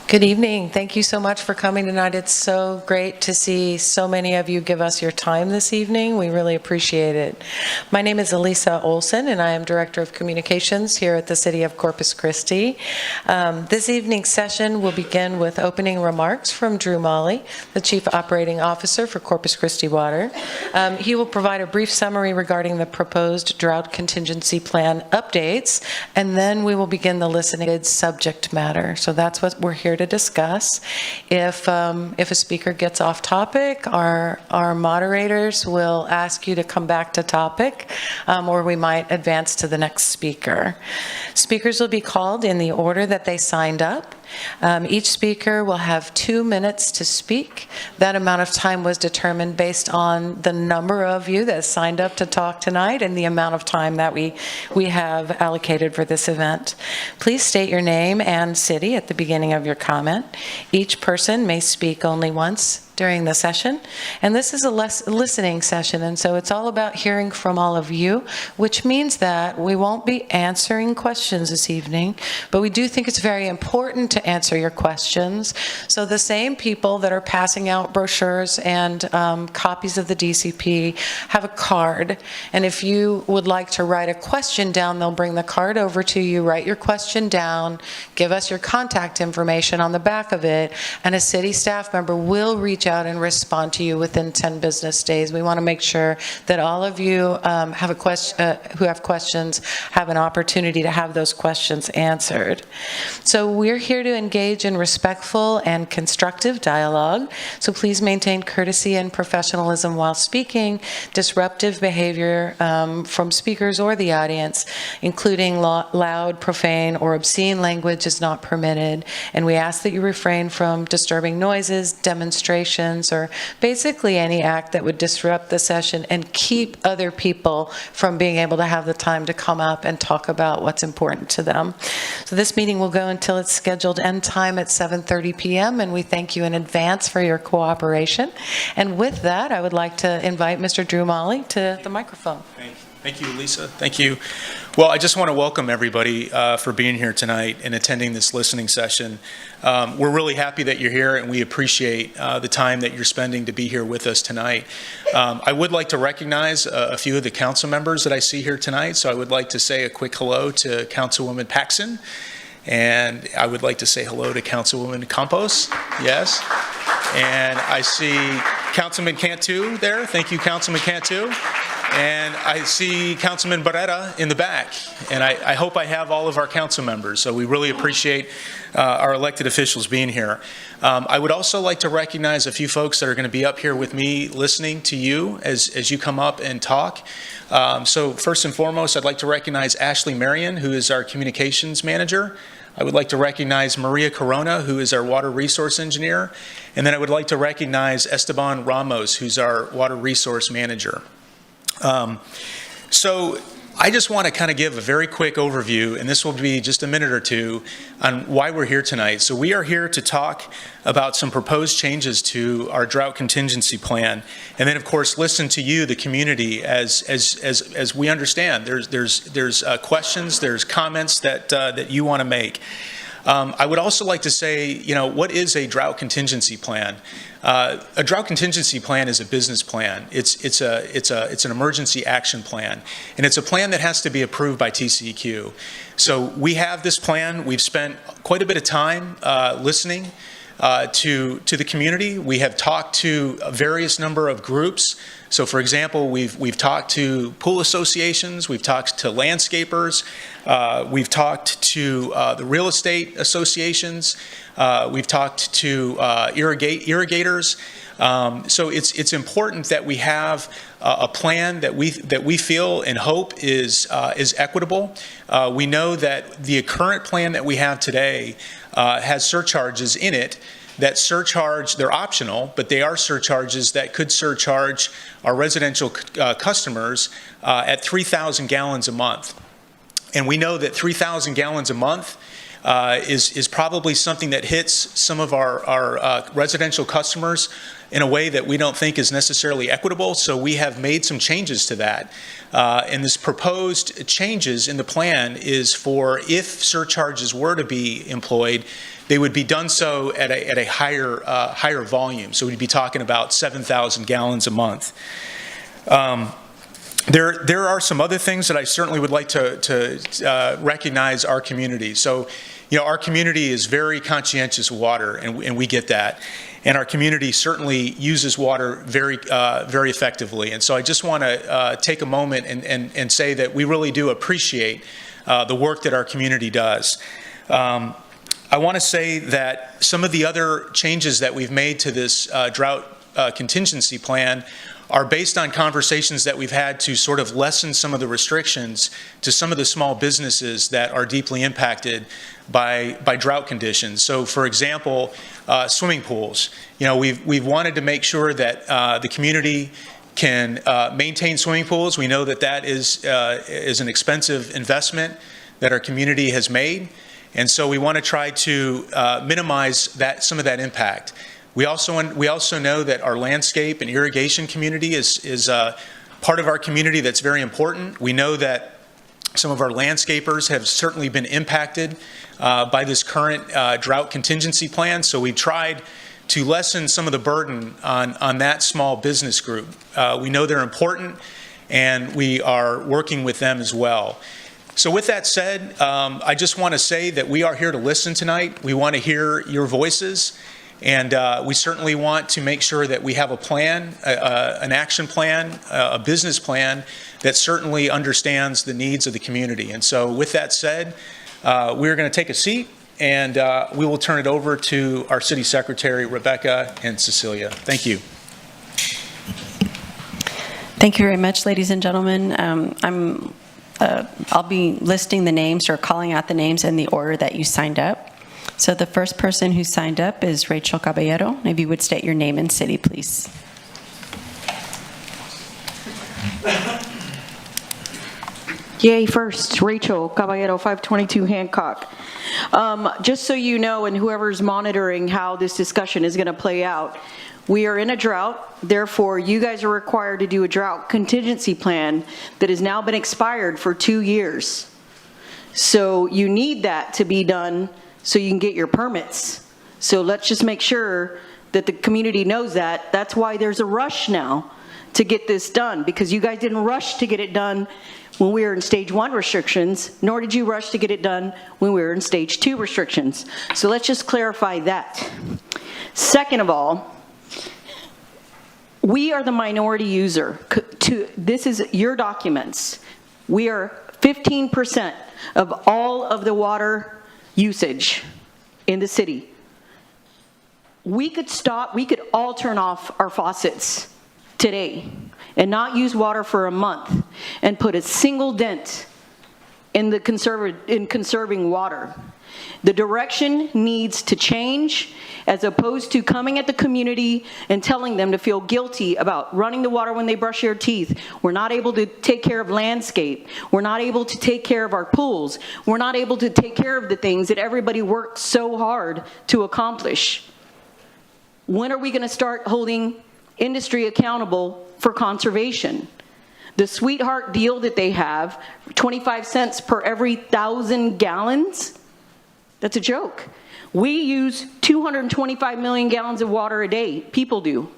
Good evening. Thank you so much for coming tonight. It's so great to see so many of you give us your time this evening. We really appreciate it. My name is Elisa Olson, and I am Director of Communications here at the City of Corpus Christi. This evening's session will begin with opening remarks from Drew Molly, the Chief Operating Officer for Corpus Christi Water. He will provide a brief summary regarding the proposed drought contingency plan updates, and then we will begin the listening subject matter. So that's what we're here to discuss. If a speaker gets off topic, our moderators will ask you to come back to topic, or we might advance to the next speaker. Speakers will be called in the order that they signed up. Each speaker will have 2 minutes to speak. That amount of time was determined based on the number of you that signed up to talk tonight and the amount of time that we have allocated for this event. Please state your name and city at the beginning of your comment. Each person may speak only once during the session, and this is a listening session, and so it's all about hearing from all of you, which means that we won't be answering questions this evening, but we do think it's very important to answer your questions. So the same people that are passing out brochures and copies of the DCP have a card, and if you would like to write a question down, they'll bring the card over to you, write your question down, give us your contact information on the back of it, and a city staff member will reach out and respond to you within 10 business days. We want to make sure that all of you who have questions have an opportunity to have those questions answered. So we're here to engage in respectful and constructive dialogue. So please maintain courtesy and professionalism while speaking. Disruptive behavior from speakers or the audience, including loud, profane, or obscene language, is not permitted. And we ask that you refrain from disturbing noises, demonstrations, or basically any act that would disrupt the session and keep other people from being able to have the time to come up and talk about what's important to them. So this meeting will go until its scheduled end time at 7:30 p.m., and we thank you in advance for your cooperation. And with that, I would like to invite Mr. Drew Molly to the microphone. Thank you, Lisa. Thank you. Well, I just want to welcome everybody for being here tonight and attending this listening session. We're really happy that you're here, and we appreciate the time that you're spending to be here with us tonight. I would like to recognize a few of the council members that I see here tonight, so I would like to say a quick hello to Councilwoman Paxson, and I would like to say hello to Councilwoman Campos. Yes. And I see Councilman Cantu there. Thank you, Councilman Cantu. And I see Councilman Barrera in the back, and I hope I have all of our council members, so we really appreciate our elected officials being here. I would also like to recognize a few folks that are going to be up here with me listening to you as you come up and talk. So first and foremost, I'd like to recognize Ashley Marion, who is our communications manager. I would like to recognize Maria Corona, who is our water resource engineer. And then I would like to recognize Esteban Ramos, who's our water resource manager. So I just want to kind of give a very quick overview, and this will be just a minute or two, on why we're here tonight. So we are here to talk about some proposed changes to our drought contingency plan, and then of course listen to you, the community, as we understand. There's questions, there's comments that you want to make. I would also like to say, what is a drought contingency plan? A drought contingency plan is a business plan. It's an emergency action plan, and it's a plan that has to be approved by TCEQ. So we have this plan. We've spent quite a bit of time listening to the community. We have talked to a various number of groups. So, for example, we've talked to pool associations, we've talked to landscapers, we've talked to the real estate associations, we've talked to irrigators. So it's important that we have a plan that we feel and hope is equitable. We know that the current plan that we have today has surcharges in it. That surcharge, they're optional, but they are surcharges that could surcharge our residential customers at 3,000 gallons a month. And we know that 3,000 gallons a month is probably something that hits some of our residential customers in a way that we don't think is necessarily equitable. So we have made some changes to that. And this proposed changes in the plan is for, if surcharges were to be employed, they would be done so at a higher volume. So we'd be talking about 7,000 gallons a month. There are some other things that I certainly would like to recognize our community. So, our community is very conscientious of water, and we get that. And our community certainly uses water very effectively. And so I just want to take a moment and say that we really do appreciate the work that our community does. I want to say that some of the other changes that we've made to this drought contingency plan are based on conversations that we've had to sort of lessen some of the restrictions to some of the small businesses that are deeply impacted by drought conditions. So, for example, swimming pools. We've wanted to make sure that the community can maintain swimming pools. We know that is an expensive investment that our community has made, and so we want to try to minimize some of that impact. We also know that our landscape and irrigation community is part of our community that's very important. We know that some of our landscapers have certainly been impacted by this current drought contingency plan, so we tried to lessen some of the burden on that small business group. We know they're important, and we are working with them as well. So with that said, I just want to say that we are here to listen tonight. We want to hear your voices. And we certainly want to make sure that we have a plan, an action plan, a business plan that certainly understands the needs of the community. And so with that said, we're going to take a seat, and we will turn it over to our City Secretary, Rebecca and Cecilia. Thank you. Thank you very much, ladies and gentlemen. I'll be listing the names or calling out the names in the order that you signed up. So the first person who signed up is Rachel Caballero. If you would state your name and city, please. Yay, first, Rachel Caballero, 522 Hancock. Just so you know, and whoever's monitoring how this discussion is going to play out, we are in a drought. Therefore, you guys are required to do a drought contingency plan that has now been expired for 2 years. So you need that to be done so you can get your permits. So let's just make sure that the community knows that. That's why there's a rush now to get this done, because you guys didn't rush to get it done when we were in stage 1 restrictions, nor did you rush to get it done when we were in stage 2 restrictions. So let's just clarify that. Second of all, we are the minority user. This is your documents. We are 15% of all of the water usage in the city. We could all turn off our faucets today and not use water for a month and put a single dent in conserving water. The direction needs to change, as opposed to coming at the community and telling them to feel guilty about running the water when they brush their teeth. We're not able to take care of landscape. We're not able to take care of our pools. We're not able to take care of the things that everybody worked so hard to accomplish. When are we going to start holding industry accountable for conservation? The sweetheart deal that they have, 25 cents per every 1,000 gallons, that's a joke. We use 225 million gallons of water a day. People do.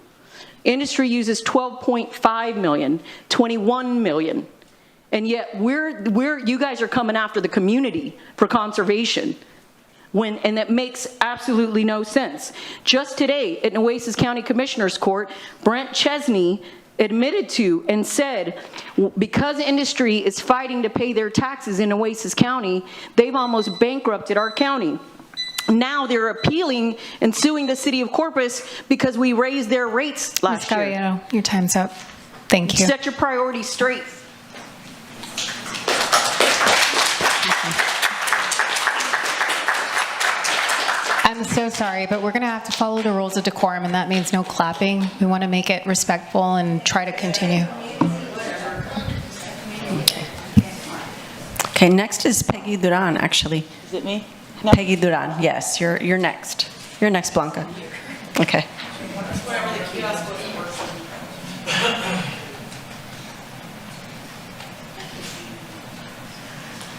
Industry uses 12.5 million, 21 million. And yet you guys are coming after the community for conservation. And that makes absolutely no sense. Just today at Nueces County Commissioner's Court, Brent Chesney admitted to and said, because industry is fighting to pay their taxes in Nueces County, they've almost bankrupted our county. Now they're appealing and suing the city of Corpus because we raised their rates last Ms. Caballero, your time's up. Thank you. Set your priorities straight. I'm so sorry, but we're going to have to follow the rules of decorum, and that means no clapping. We want to make it respectful and try to continue. Okay, next is Peggy Duran, actually. Is it me? No. Peggy Duran, yes, you're next. You're next, Blanca. Okay.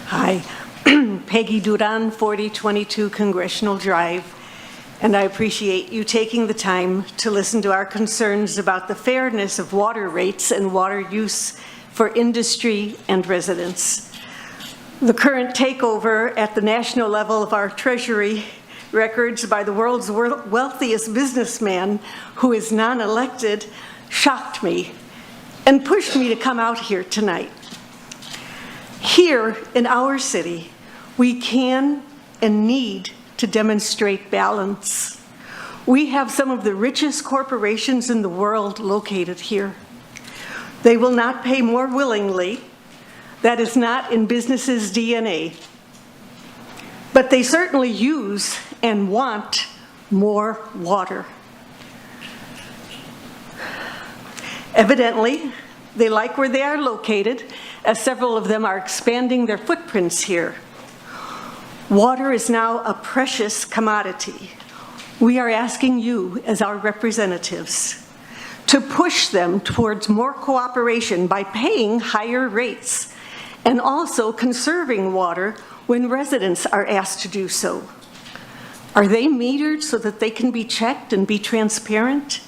Hi, Peggy Duran, 4022 Congressional Drive, and I appreciate you taking the time to listen to our concerns about the fairness of water rates and water use for industry and residents. The current takeover at the national level of our treasury records by the world's wealthiest businessman, who is non-elected, shocked me and pushed me to come out here tonight. Here in our city, we can and need to demonstrate balance. We have some of the richest corporations in the world located here. They will not pay more willingly. That is not in business's DNA. But they certainly use and want more water. Evidently, they like where they are located, as several of them are expanding their footprints here. Water is now a precious commodity. We are asking you, as our representatives, to push them towards more cooperation by paying higher rates and also conserving water when residents are asked to do so. Are they metered so that they can be checked and be transparent?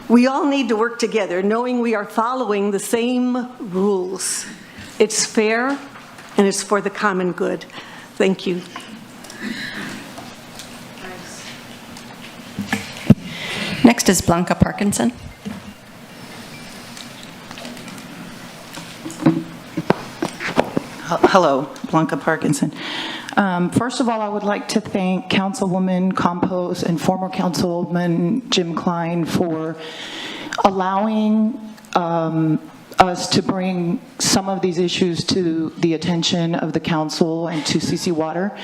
We all need to work together, knowing we are following the same rules. It's fair, and it's for the common good. Thank you. Next is Blanca Parkinson. Hello, Blanca Parkinson. First of all, I would like to thank Councilwoman Campos and former Councilman Jim Klein for allowing us to bring some of these issues to the attention of the council and to CC Water.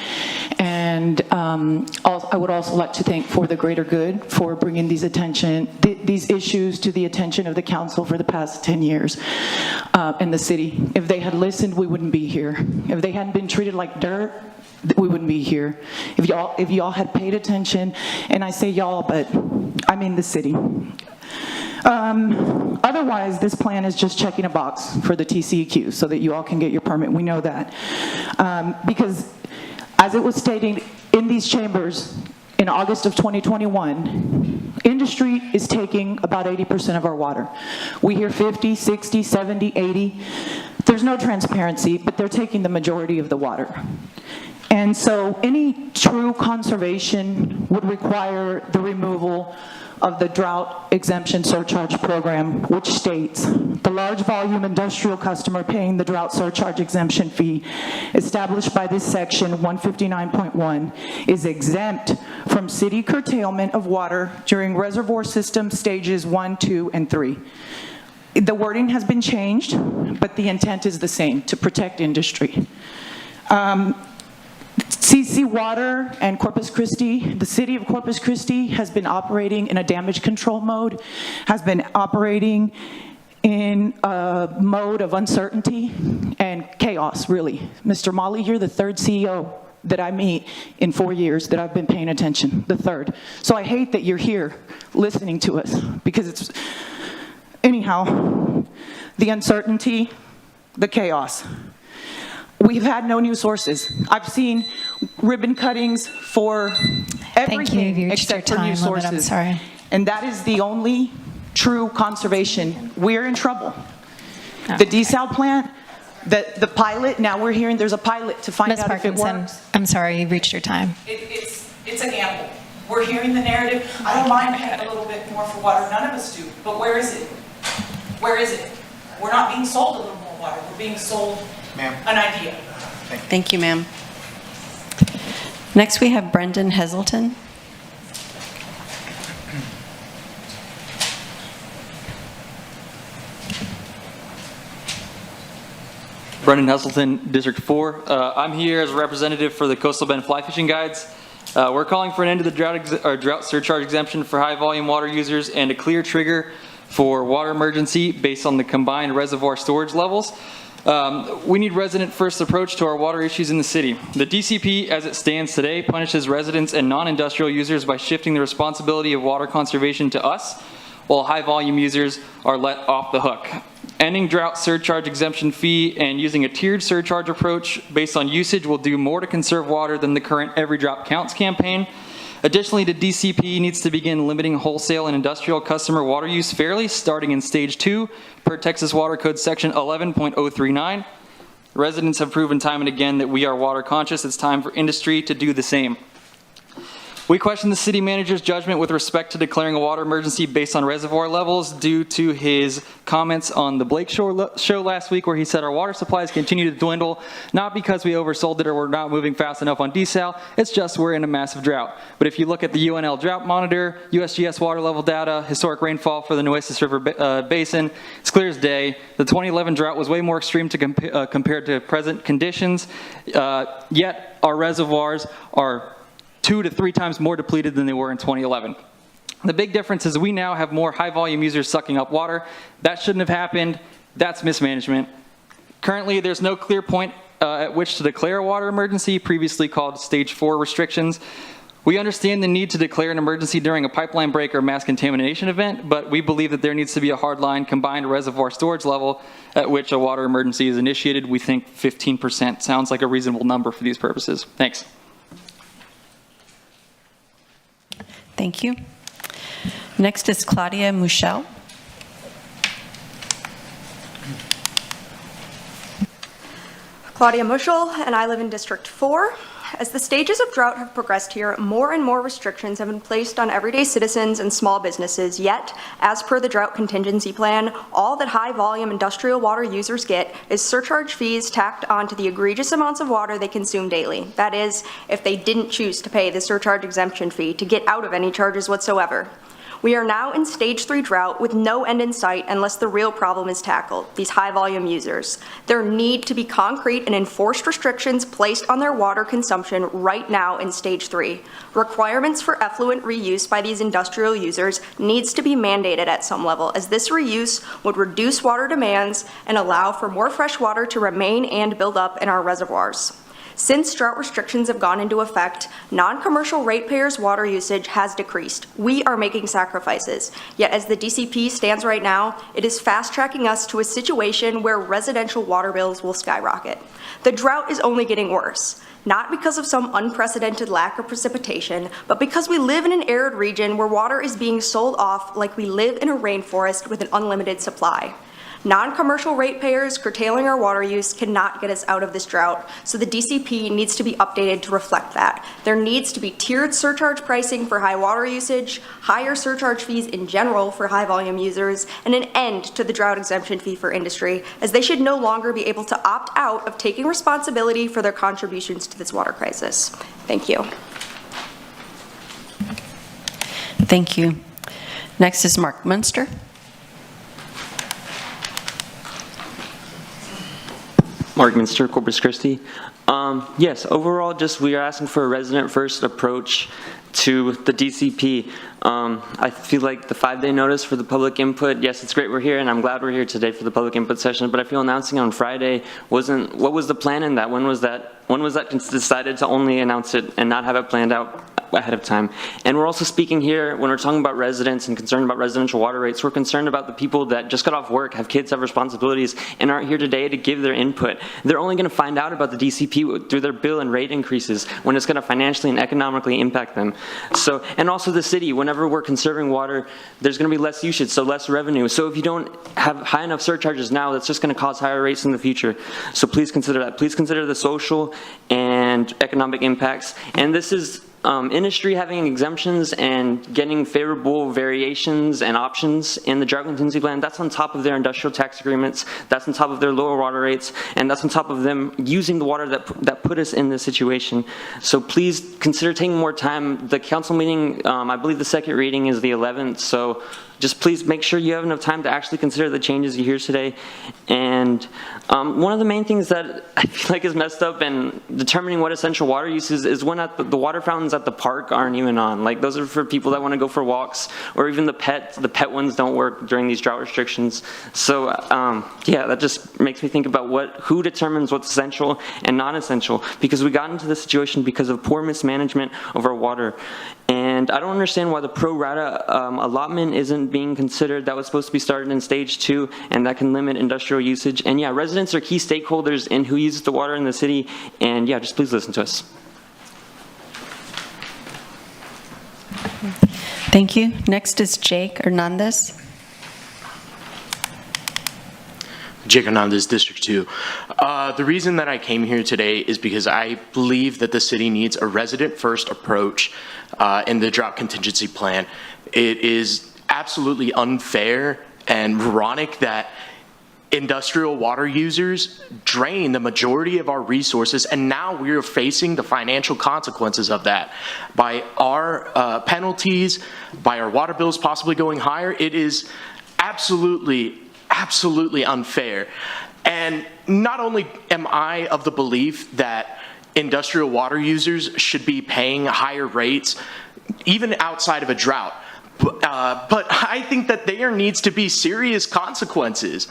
And I would also like to thank For the Greater Good for bringing these issues to the attention of the council for the past 10 years in the city. If they had listened, we wouldn't be here. If they hadn't been treated like dirt, we wouldn't be here. If y'all had paid attention, and I say y'all, but I mean the city. Otherwise, this plan is just checking a box for the TCEQ so that you all can get your permit. We know that. Because as it was stated in these chambers in August of 2021, industry is taking about 80% of our water. We hear 50, 60, 70, 80. There's no transparency, but they're taking the majority of the water. And so any true conservation would require the removal of the drought exemption surcharge program, which states the large volume industrial customer paying the drought surcharge exemption fee established by this section 159.1 is exempt from city curtailment of water during reservoir system stages 1, 2, and 3. The wording has been changed, but the intent is the same, to protect industry. CC Water and Corpus Christi, the city of Corpus Christi has been operating in a damage control mode, has been operating in a mode of uncertainty and chaos, really. Mr. Molly, you're the third CEO that I meet in 4 years that I've been paying attention, the third. So I hate that you're here listening to us because it's, anyhow, the uncertainty, the chaos. We've had no new sources. I've seen ribbon cuttings for everything except for new sources. I'm sorry. And that is the only true conservation. We're in trouble. The desal plant, the pilot, now we're hearing there's a pilot to find Ms. out if it Parkinson, works. I'm sorry, you've reached your time. It's a gamble. We're hearing the narrative. I don't mind paying a little bit more for water. None of us do. But where is it? Where is it? We're not being sold a little more water. We're being sold an idea. Thank you, ma'am. Next, we have Brendan Heselton. Brendan Heselton, District 4. I'm here as a representative for the Coastal Bend Fly Fishing Guides. We're calling for an end to the drought surcharge exemption for high volume water users and a clear trigger for water emergency based on the combined reservoir storage levels. We need resident-first approach to our water issues in the city. The DCP, as it stands today, punishes residents and non-industrial users by shifting the responsibility of water conservation to us, while high-volume users are let off the hook. Ending drought surcharge exemption fee and using a tiered surcharge approach based on usage will do more to conserve water than the current Every Drop Counts campaign. Additionally, the DCP needs to begin limiting wholesale and industrial customer water use fairly, starting in Stage 2 per Texas Water Code Section 11.039. Residents have proven time and again that we are water conscious. It's time for industry to do the same. We question the city manager's judgment with respect to declaring a water emergency based on reservoir levels due to his comments on the Blake show last week, where he said our water supplies continue to dwindle, not because we oversold it or we're not moving fast enough on desal, it's just we're in a massive drought. But if you look at the UNL drought monitor, USGS water level data, historic rainfall for the Nueces River Basin, it's clear as day. The 2011 drought was way more extreme compared to present conditions, yet our reservoirs are 2 to 3 times more depleted than they were in 2011. The big difference is we now have more high volume users sucking up water. That shouldn't have happened. That's mismanagement. Currently, there's no clear point at which to declare a water emergency, previously called Stage 4 restrictions. We understand the need to declare an emergency during a pipeline break or mass contamination event, but we believe that there needs to be a hardline combined reservoir storage level at which a water emergency is initiated. We think 15% sounds like a reasonable number for these purposes. Thanks. Thank you. Next is Claudia Michel. Claudia Muschel, and I live in District 4. As the stages of drought have progressed here, more and more restrictions have been placed on everyday citizens and small businesses, yet, as per the drought contingency plan, all that high-volume industrial water users get is surcharge fees tacked onto the egregious amounts of water they consume daily. That is, if they didn't choose to pay the surcharge exemption fee to get out of any charges whatsoever. We are now in Stage 3 drought with no end in sight unless the real problem is tackled, these high-volume users. There need to be concrete and enforced restrictions placed on their water consumption right now in Stage 3. Requirements for effluent reuse by these industrial users needs to be mandated at some level, as this reuse would reduce water demands and allow for more fresh water to remain and build up in our reservoirs. Since drought restrictions have gone into effect, non-commercial ratepayers' water usage has decreased. We are making sacrifices. Yet as the DCP stands right now, it is fast-tracking us to a situation where residential water bills will skyrocket. The drought is only getting worse, not because of some unprecedented lack of precipitation, but because we live in an arid region where water is being sold off like we live in a rainforest with an unlimited supply. Non-commercial ratepayers curtailing our water use cannot get us out of this drought, so the DCP needs to be updated to reflect that. There needs to be tiered surcharge pricing for high water usage, higher surcharge fees in general for high volume users, and an end to the drought exemption fee for industry, as they should no longer be able to opt out of taking responsibility for their contributions to this water crisis. Thank you. Thank you. Next is Mark Munster. Mark Minster, Corpus Christi. Yes, overall, just we are asking for a resident-first approach to the DCP. I feel like the 5-day notice for the public input, yes, it's great we're here, and I'm glad we're here today for the public input session, but I feel announcing on Friday wasn't, what was the plan in that? When was that decided to only announce it and not have it planned out ahead of time? And we're also speaking here, when we're talking about residents and concerned about residential water rates, we're concerned about the people that just got off work, have kids, have responsibilities, and aren't here today to give their input. They're only going to find out about the DCP through their bill and rate increases when it's going to financially and economically impact them. So, and also the city, whenever we're conserving water, there's going to be less usage, so less revenue. So if you don't have high enough surcharges now, that's just going to cause higher rates in the future. So please consider that. Please consider the social and economic impacts. And this is industry having exemptions and getting favorable variations and options in the drought contingency plan. That's on top of their industrial tax agreements. That's on top of their lower water rates, and that's on top of them using the water that put us in this situation. So please consider taking more time. The council meeting, I believe the second reading is the 11th, so just please make sure you have enough time to actually consider the changes you hear today. And one of the main things that I feel like is messed up in determining what essential water use is when the water fountains at the park aren't even on. Like, those are for people that want to go for walks, or even the pet ones don't work during these drought restrictions. So yeah, that just makes me think about who determines what's essential and non-essential, because we got into this situation because of poor mismanagement of our water. And I don't understand why the pro rata allotment isn't being considered. That was supposed to be started in stage 2, and that can limit industrial usage. And yeah, residents are key stakeholders in who uses the water in the city. And yeah, just please listen to us. Thank you. Next is Jake Hernandez. Jake Hernandez, District 2. The reason that I came here today is because I believe that the city needs a resident-first approach in the drought contingency plan. It is absolutely unfair and moronic that industrial water users drain the majority of our resources, and now we are facing the financial consequences of that. By our penalties, by our water bills possibly going higher, it is absolutely unfair. And not only am I of the belief that industrial water users should be paying higher rates, even outside of a drought, but I think that there needs to be serious consequences.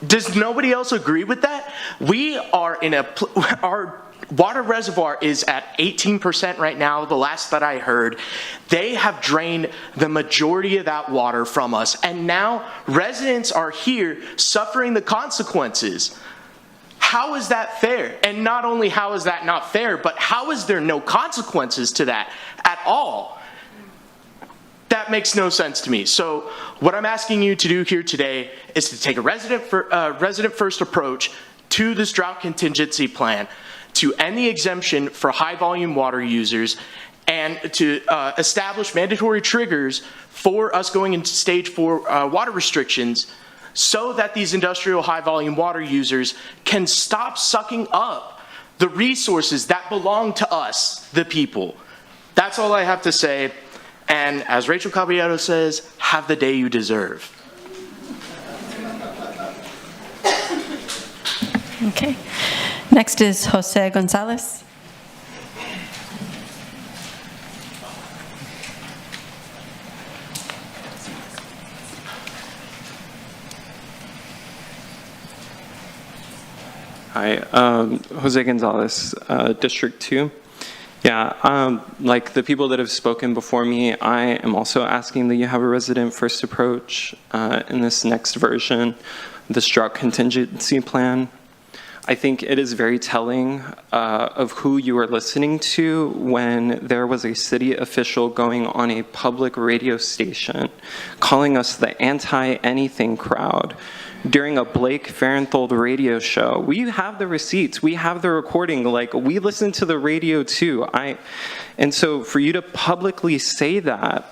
Does nobody else agree with that? We are in our water reservoir is at 18% right now, the last that I heard. They have drained the majority of that water from us, and now residents are here suffering the consequences. How is that fair? And not only how is that not fair, but how is there no consequences to that at all? That makes no sense to me. So what I'm asking you to do here today is to take a resident-first approach to this drought contingency plan, to end the exemption for high-volume water users, and to establish mandatory triggers for us going into stage 4 water restrictions, so that these industrial high-volume water users can stop sucking up the resources that belong to us, the people. That's all I have to say. And as Rachel Caballero says, have the day you deserve. Okay. Next is Jose Gonzalez. Hi, Jose Gonzalez, District 2. Yeah, like the people that have spoken before me, I am also asking that you have a resident-first approach in this next version, this drought contingency plan. I think it is very telling of who you are listening to when there was a city official going on a public radio station calling us the anti-anything crowd during a Blake Farenthold radio show. We have the receipts, we have the recording, like we listen to the radio too. And so for you to publicly say that,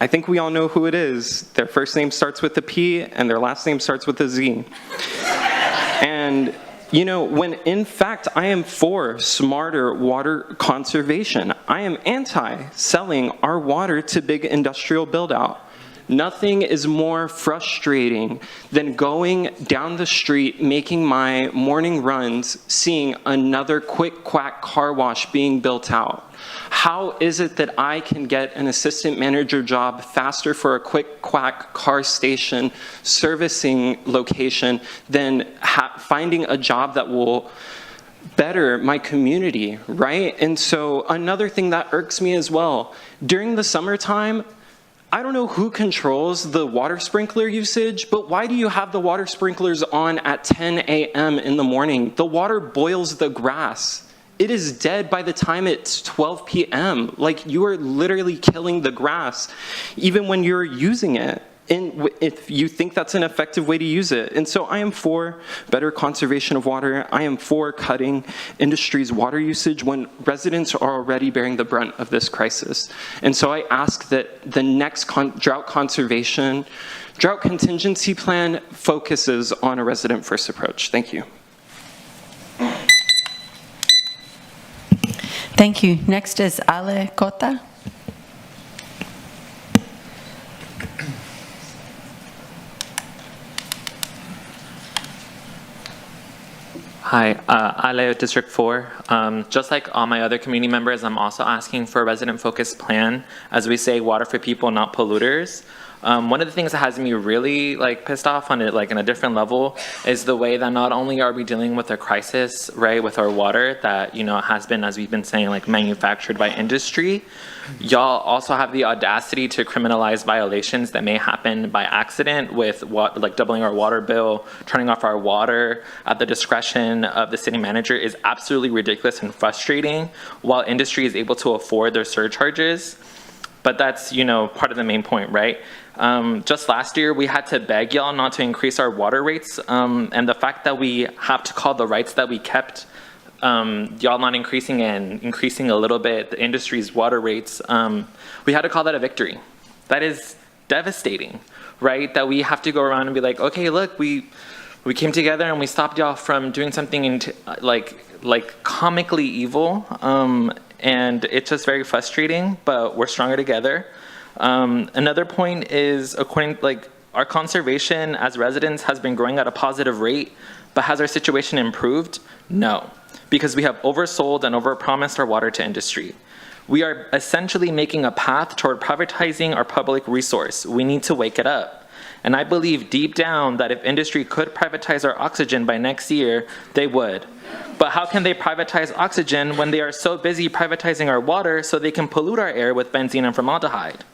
I think we all know who it is. Their first name starts with a P and their last name starts with a Z. And you know, when in fact I am for smarter water conservation, I am anti-selling our water to big industrial build-out. Nothing is more frustrating than going down the street, making my morning runs, seeing another quick quack car wash being built out. How is it that I can get an assistant manager job faster for a quick quack car station servicing location than finding a job that will better my community, right? And so another thing that irks me as well, during the summertime, I don't know who controls the water sprinkler usage, but why do you have the water sprinklers on at 10 a.m. in the morning? The water boils the grass. It is dead by the time it's 12 p.m. Like, you are literally killing the grass, even when you're using it. And if you think that's an effective way to use it. And so I am for better conservation of water. I am for cutting industry's water usage when residents are already bearing the brunt of this crisis. And so I ask that the next drought contingency plan focuses on a resident-first approach. Thank you. Thank you. Next is Ale Cota. Hi, Ale, District 4. Just like all my other community members, I'm also asking for a resident-focused plan. As we say, water for people, not polluters. One of the things that has me really like pissed off on it, like in a different level, is the way that not only are we dealing with a crisis, right, with our water that, you know, has been, as we've been saying, like manufactured by industry, y'all also have the audacity to criminalize violations that may happen by accident with what, like doubling our water bill, turning off our water at the discretion of the city manager is absolutely ridiculous and frustrating, while industry is able to afford their surcharges. But that's, you know, part of the main point, right? Just last year, we had to beg y'all not to increase our water rates. And the fact that we have to call the rights that we kept, y'all not increasing and increasing a little bit the industry's water rates, we had to call that a victory. That is devastating, right? That we have to go around and be like, okay, look, we came together and we stopped y'all from doing something like comically evil. And it's just very frustrating, but we're stronger together. Another point is, according, like, our conservation as residents has been growing at a positive rate, but has our situation improved? No, because we have oversold and overpromised our water to industry. We are essentially making a path toward privatizing our public resource. We need to wake it up. And I believe deep down that if industry could privatize our oxygen by next year, they would. But how can they privatize oxygen when they are so busy privatizing our water so they can pollute our air with benzene and formaldehyde?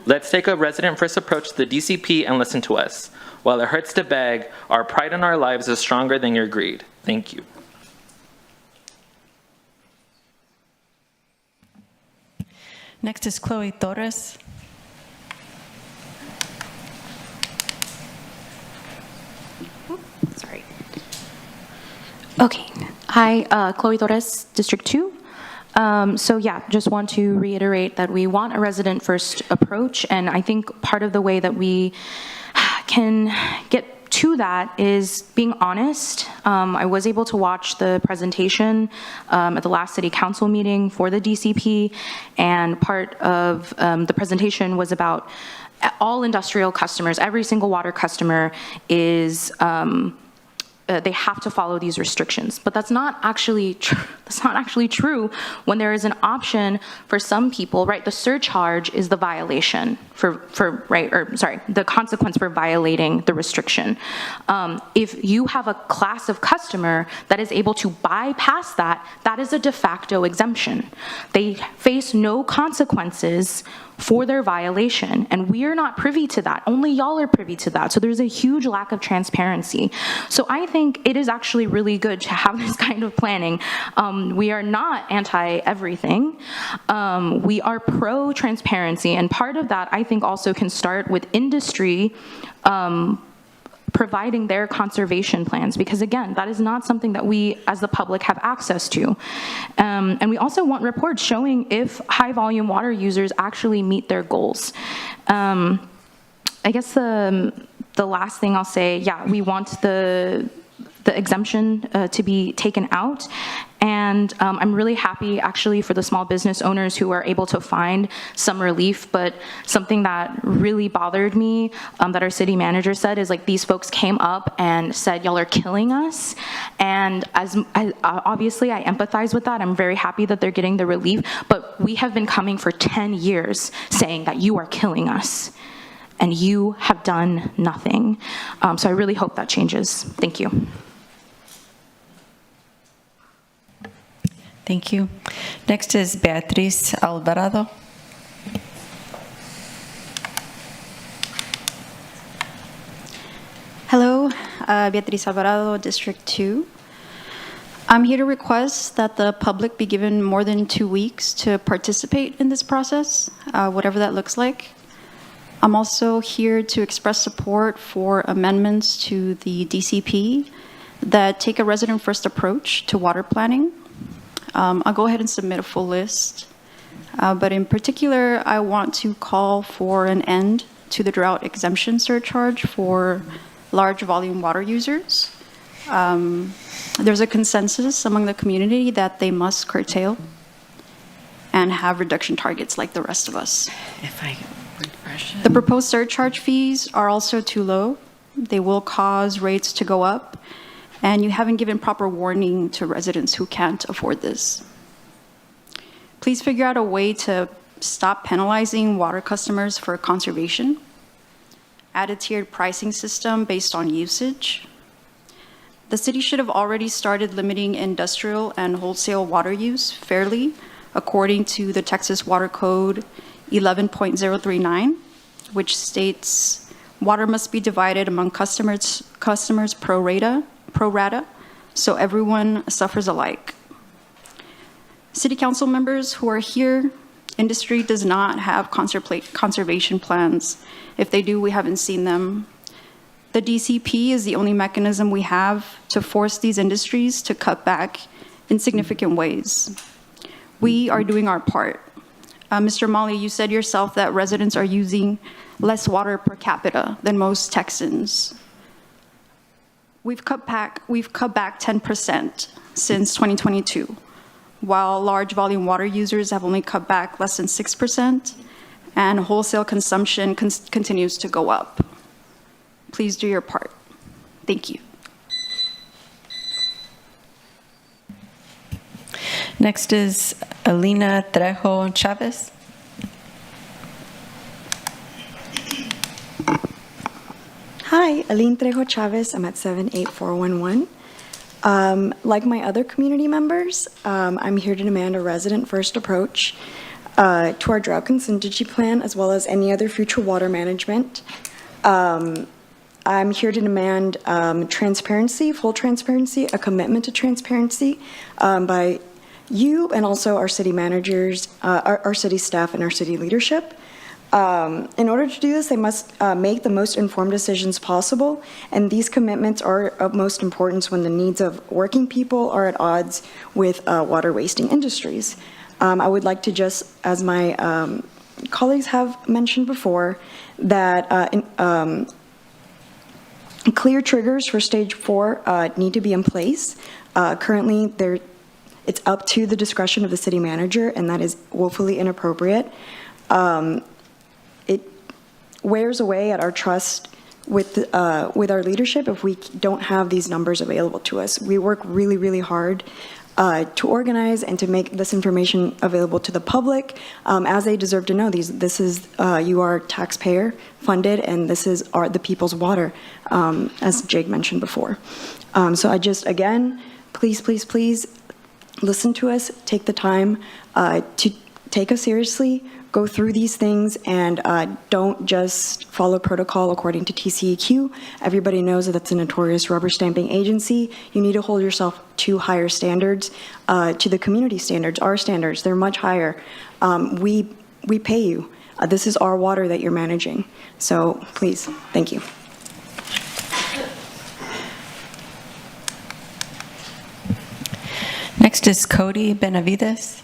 Let's take a resident-first approach to the DCP and listen to us. While it hurts to beg, our pride in our lives is stronger than your greed. Thank you. Next is Chloe Torres. Sorry. Okay. Hi, Chloe Torres, District 2. So yeah, just want to reiterate that we want a resident-first approach, and I think part of the way that we can get to that is being honest. I was able to watch the presentation at the last city council meeting for the DCP, and part of the presentation was about all industrial customers. Every single water customer is they have to follow these restrictions, but that's not actually true when there is an option for some people, right? The surcharge is the violation the consequence for violating the restriction. If you have a class of customer that is able to bypass that, that is a de facto exemption. They face no consequences for their violation, and we are not privy to that. Only y'all are privy to that. So there's a huge lack of transparency. So I think it is actually really good to have this kind of planning. We are not anti-everything. We are pro-transparency, and part of that I think also can start with industry providing their conservation plans, because again, that is not something that we as the public have access to. And we also want reports showing if high volume water users actually meet their goals. I guess the last thing I'll say, yeah, we want the exemption to be taken out. And I'm really happy actually for the small business owners who are able to find some relief, but something that really bothered me that our city manager said is like these folks came up and said, y'all are killing us. And obviously I empathize with that. I'm very happy that they're getting the relief, but we have been coming for 10 years saying that you are killing us and you have done nothing. So I really hope that changes. Thank you. Thank you. Next is Beatriz Alvarado. Hello, Beatriz Alvarado, District 2. I'm here to request that the public be given more than 2 weeks to participate in this process, whatever that looks like. I'm also here to express support for amendments to the DCP that take a resident-first approach to water planning. I'll go ahead and submit a full list, but in particular, I want to call for an end to the drought exemption surcharge for large volume water users. There's a consensus among the community that they must curtail and have reduction targets like the rest of us. The proposed surcharge fees are also too low. They will cause rates to go up, and you haven't given proper warning to residents who can't afford this. Please figure out a way to stop penalizing water customers for conservation. add a tiered pricing system based on usage. The city should have already started limiting industrial and wholesale water use fairly, according to the Texas Water Code 11.039, which states water must be divided among customers pro rata, so everyone suffers alike. City council members who are here, industry does not have conservation plans. If they do, we haven't seen them. The DCP is the only mechanism we have to force these industries to cut back in significant ways. We are doing our part. Mr. Mali, you said yourself that residents are using less water per capita than most Texans. We've cut back 10% since 2022, while large volume water users have only cut back less than 6%, and wholesale consumption continues to go up. Please do your part. Thank you. Next is Alina Trejo Chavez. Hi, Aline Trejo Chavez. I'm at 78411. Like my other community members, I'm here to demand a resident-first approach to our drought contingency plan, as well as any other future water management. I'm here to demand transparency, full transparency, a commitment to transparency by you and also our city managers, our city staff, and our city leadership. In order to do this, they must make the most informed decisions possible, and these commitments are of most importance when the needs of working people are at odds with water wasting industries. I would like to just, as my colleagues have mentioned before, that clear triggers for stage 4 need to be in place. Currently, it's up to the discretion of the city manager, and that is woefully inappropriate. It wears away at our trust with our leadership if we don't have these numbers available to us. We work really, really hard to organize and to make this information available to the public, as they deserve to know. This is you are taxpayer funded, and this is the people's water, as Jake mentioned before. So I just, again, please, please, please listen to us. Take the time to take us seriously. Go through these things, and don't just follow protocol according to TCEQ. Everybody knows that that's a notorious rubber stamping agency. You need to hold yourself to higher standards, to the community standards, our standards. They're much higher. We pay you. This is our water that you're managing. So please, thank you. Next is Cody Benavides.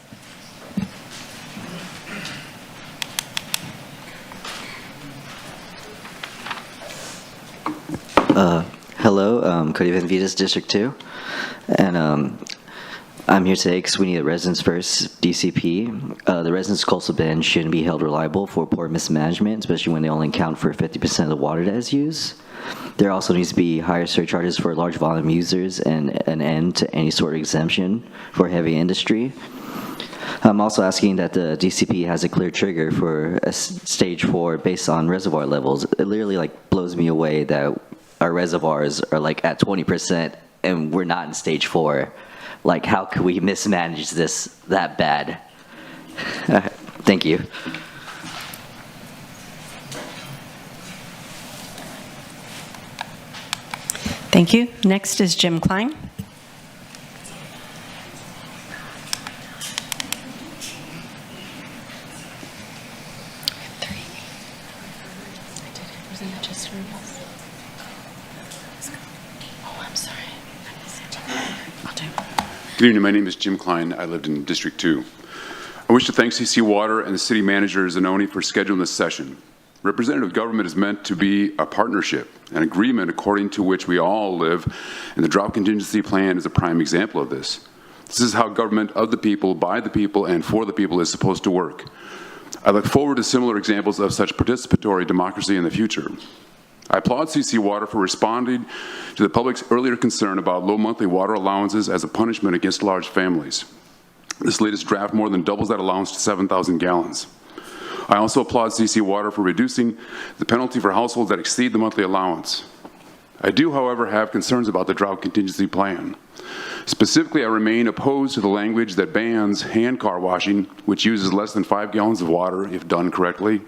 Hello, Cody Benavides, District 2, and I'm here today because we need a residents first DCP. The residents' coastal bend shouldn't be held reliable for poor mismanagement, especially when they only account for 50% of the water that is used. There also needs to be higher surcharges for large volume users and an end to any sort of exemption for heavy industry. I'm also asking that the DCP has a clear trigger for a stage 4 based on reservoir levels. It literally blows me away that our reservoirs are at 20% and we're not in stage 4. How could we mismanage this that bad? Thank you. Thank you. Next is Jim Klein. Good evening, my name is Jim Klein. I lived in District 2. I wish to thank CC Water and the City Manager Zanoni for scheduling this session. Representative government is meant to be a partnership, an agreement according to which we all live, and the drought contingency plan is a prime example of this. This is how government of the people, by the people, and for the people is supposed to work. I look forward to similar examples of such participatory democracy in the future. I applaud CC Water for responding to the public's earlier concern about low monthly water allowances as a punishment against large families. This latest draft more than doubles that allowance to 7,000 gallons. I also applaud CC Water for reducing the penalty for households that exceed the monthly allowance. I do, however, have concerns about the drought contingency plan. Specifically, I remain opposed to the language that bans hand car washing, which uses less than 5 gallons of water if done correctly,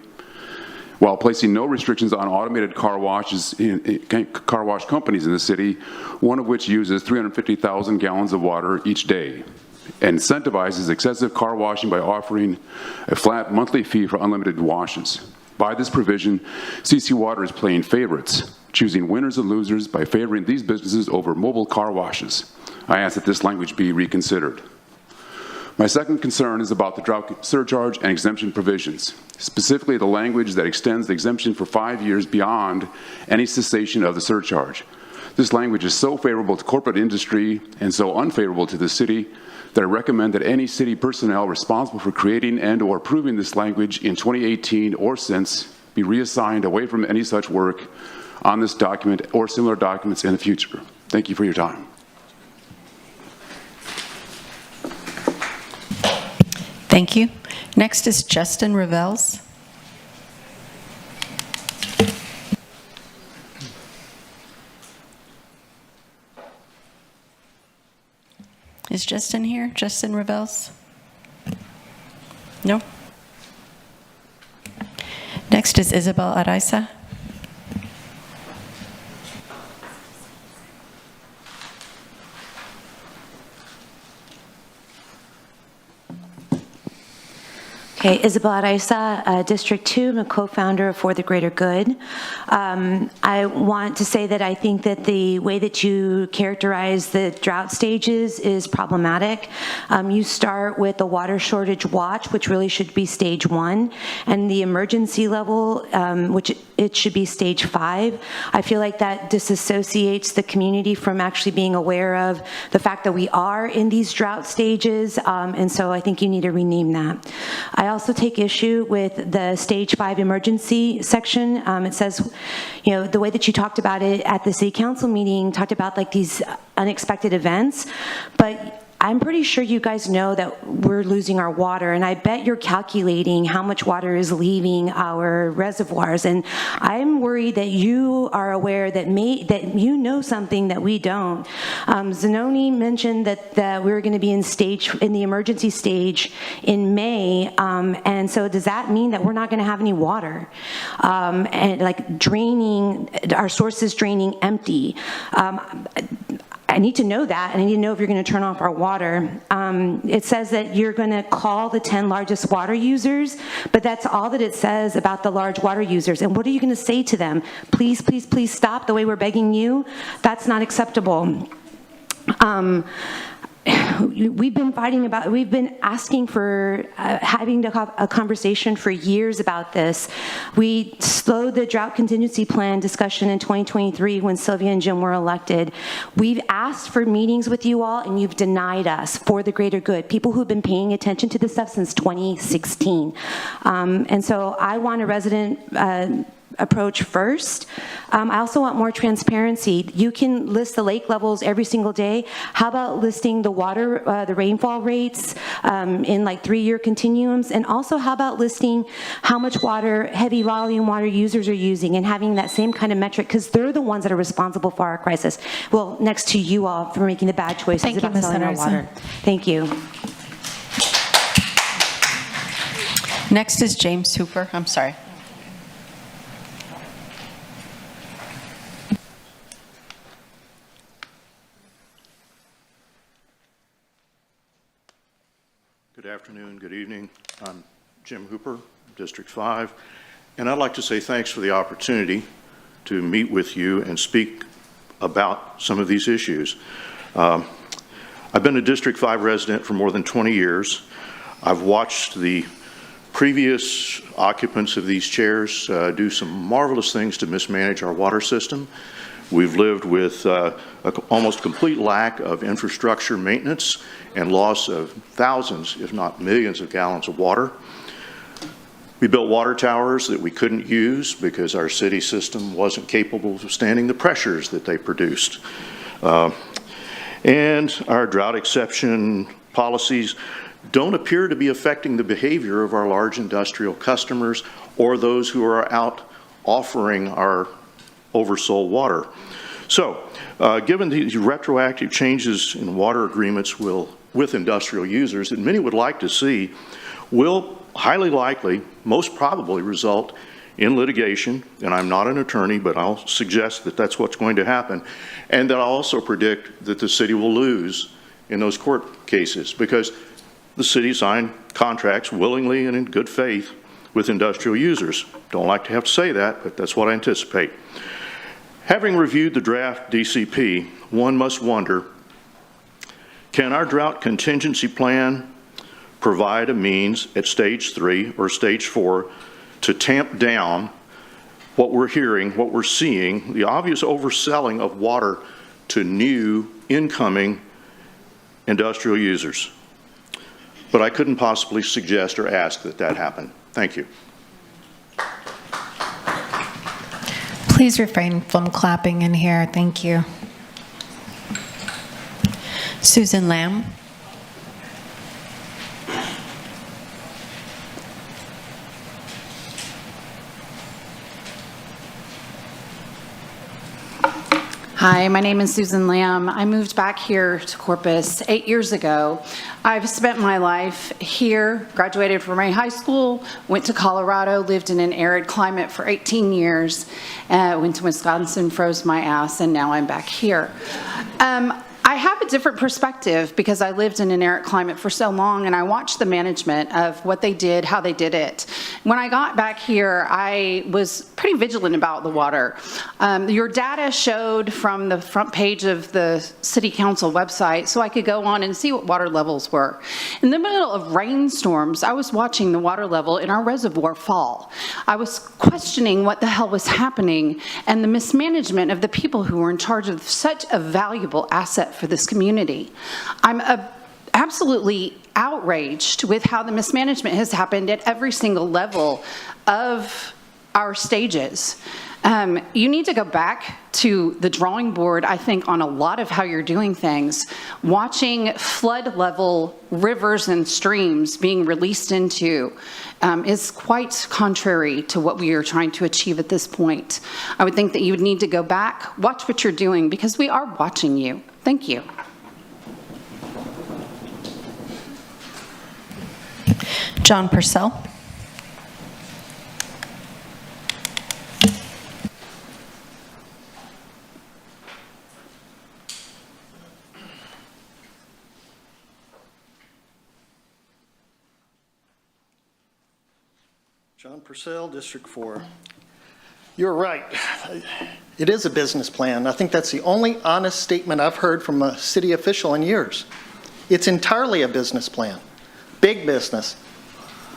while placing no restrictions on automated car wash companies in the city, one of which uses 350,000 gallons of water each day, and incentivizes excessive car washing by offering a flat monthly fee for unlimited washes. By this provision, CC Water is playing favorites, choosing winners and losers by favoring these businesses over mobile car washes. I ask that this language be reconsidered. My second concern is about the drought surcharge and exemption provisions, specifically the language that extends the exemption for 5 years beyond any cessation of the surcharge. This language is so favorable to corporate industry and so unfavorable to the city that I recommend that any city personnel responsible for creating and/or approving this language in 2018 or since be reassigned away from any such work on this document or similar documents in the future. Thank you for your time. Thank you. Next is Justin Revels. Is Justin here? Justin Revels? No? Next is Isabel Araiza. Okay, Isabel Araiza, District 2, I'm a co-founder of For the Greater Good. I want to say that I think that the way that you characterize the drought stages is problematic. You start with the water shortage watch, which really should be stage 1, and the emergency level, which it should be stage 5. I feel like that disassociates the community from actually being aware of the fact that we are in these drought stages, and so I think you need to rename that. I also take issue with the stage 5 emergency section. It says, you know, the way that you talked about it at the city council meeting, talked about like these unexpected events, but I'm pretty sure you guys know that we're losing our water, and I bet you're calculating how much water is leaving our reservoirs, and I'm worried that you are aware that you know something that we don't. Zanoni mentioned that we were going to be in the emergency stage in May, and so does that mean that we're not going to have any water? And like draining, our sources draining empty. I need to know that, and I need to know if you're going to turn off our water. It says that you're going to call the 10 largest water users, but that's all that it says about the large water users. And what are you going to say to them? Please, please, please stop the way we're begging you? That's not acceptable. We've been asking for having a conversation for years about this. We slowed the drought contingency plan discussion in 2023 when Sylvia and Jim were elected. We've asked for meetings with you all, and you've denied us for the greater good. People who've been paying attention to this stuff since 2016. And so I want a resident approach first. I also want more transparency. You can list the lake levels every single day. How about listing the water, the rainfall rates in like 3-year continuums? And also how about listing how much water heavy volume water users are using and having that same kind of metric, because they're the ones that are responsible for our crisis. Well, next to you all for making the bad choices about selling our water. Thank you. Next is James Hooper. I'm sorry. Good afternoon, good evening. I'm Jim Hooper, District 5, and I'd like to say thanks for the opportunity to meet with you and speak about some of these issues. I've been a District 5 resident for more than 20 years. I've watched the previous occupants of these chairs do some marvelous things to mismanage our water system. We've lived with almost complete lack of infrastructure maintenance and loss of thousands, if not millions of gallons of water. We built water towers that we couldn't use because our city system wasn't capable of standing the pressures that they produced. And our drought exception policies don't appear to be affecting the behavior of our large industrial customers or those who are out offering our oversold water. So, given these retroactive changes in water agreements with industrial users that many would like to see, will highly likely, most probably result in litigation, and I'm not an attorney, but I'll suggest that that's what's going to happen, and that I'll also predict that the city will lose in those court cases because the city signed contracts willingly and in good faith with industrial users. Don't like to have to say that, but that's what I anticipate. Having reviewed the draft DCP, one must wonder, can our drought contingency plan provide a means at stage 3 or stage 4 to tamp down what we're hearing, what we're seeing, the obvious overselling of water to new incoming industrial users? But I couldn't possibly suggest or ask that that happen. Thank you. Please refrain from clapping in here. Thank you. Susan Lamb. Hi, my name is Susan Lamb. I moved back here to Corpus 8 years ago. I've spent my life here, graduated from my high school, went to Colorado, lived in an arid climate for 18 years, went to Wisconsin, froze my ass, and now I'm back here. I have a different perspective because I lived in an arid climate for so long and I watched the management of what they did, how they did it. When I got back here, I was pretty vigilant about the water. Your data showed from the front page of the City Council website so I could go on and see what water levels were. In the middle of rainstorms, I was watching the water level in our reservoir fall. I was questioning what the hell was happening and the mismanagement of the people who were in charge of such a valuable asset for this community. I'm absolutely outraged with how the mismanagement has happened at every single level of our stages. You need to go back to the drawing board, I think, on a lot of how you're doing things. Watching flood level rivers and streams being released into is quite contrary to what we are trying to achieve at this point. I would think that you would need to go back, watch what you're doing, because we are watching you. Thank you. John Purcell. John Purcell, District 4. You're right. It is a business plan. I think that's the only honest statement I've heard from a city official in years. It's entirely a business plan. Big business.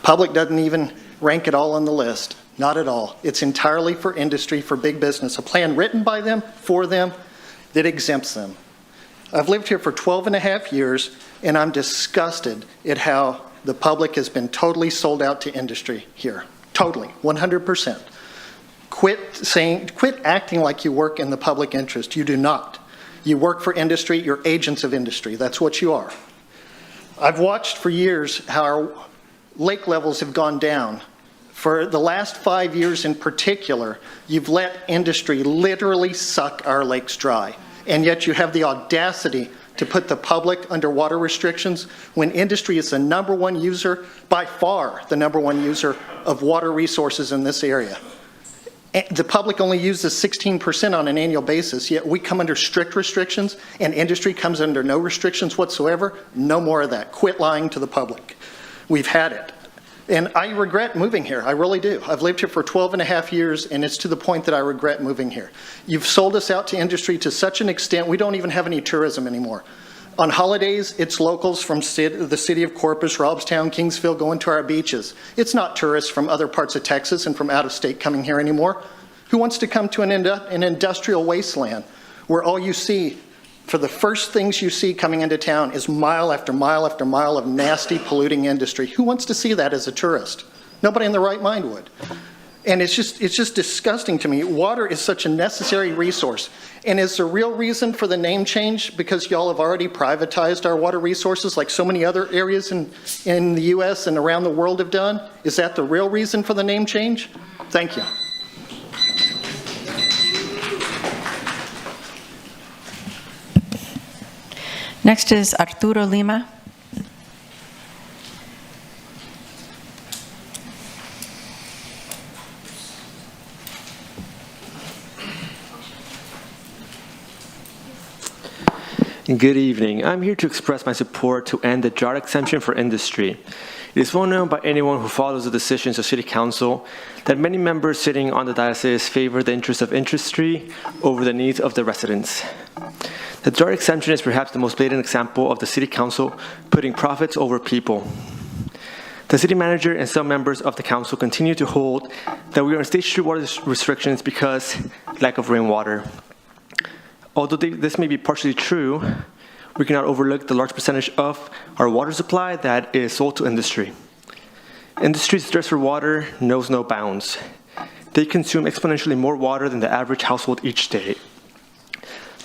Public doesn't even rank it all on the list. Not at all. It's entirely for industry, for big business. A plan written by them, for them, that exempts them. I've lived here for 12 and a half years, and I'm disgusted at how the public has been totally sold out to industry here. Totally, 100%. Quit acting like you work in the public interest. You do not. You work for industry, you're agents of industry. That's what you are. I've watched for years how our lake levels have gone down. For the last 5 years in particular, you've let industry literally suck our lakes dry. And yet you have the audacity to put the public under water restrictions when industry is the #1 user, by far the #1 user of water resources in this area. The public only uses 16% on an annual basis, yet we come under strict restrictions and industry comes under no restrictions whatsoever. No more of that. Quit lying to the public. We've had it. And I regret moving here, I really do. I've lived here for 12 and a half years, and it's to the point that I regret moving here. You've sold us out to industry to such an extent, we don't even have any tourism anymore. On holidays, it's locals from the city of Corpus, Robstown, Kingsville going to our beaches. It's not tourists from other parts of Texas and from out of state coming here anymore. Who wants to come to an industrial wasteland where all you see, for the first things you see coming into town is mile after mile after mile of nasty polluting industry? Who wants to see that as a tourist? Nobody in their right mind would. And it's just disgusting to me. Water is such a necessary resource. And is the real reason for the name change because y'all have already privatized our water resources like so many other areas in the US and around the world have done? Is that the real reason for the name change? Thank you. Next is Arturo Lima. Good evening. I'm here to express my support to end the drought exemption for industry. It is well known by anyone who follows the decisions of City Council that many members sitting on the diocese favor the interests of industry over the needs of the residents. The drought exemption is perhaps the most blatant example of the City Council putting profits over people. The city manager and some members of the council continue to hold that we are on stage 3 water restrictions because lack of rainwater. Although this may be partially true, we cannot overlook the large percentage of our water supply that is sold to industry. Industry's thirst for water knows no bounds. They consume exponentially more water than the average household each day.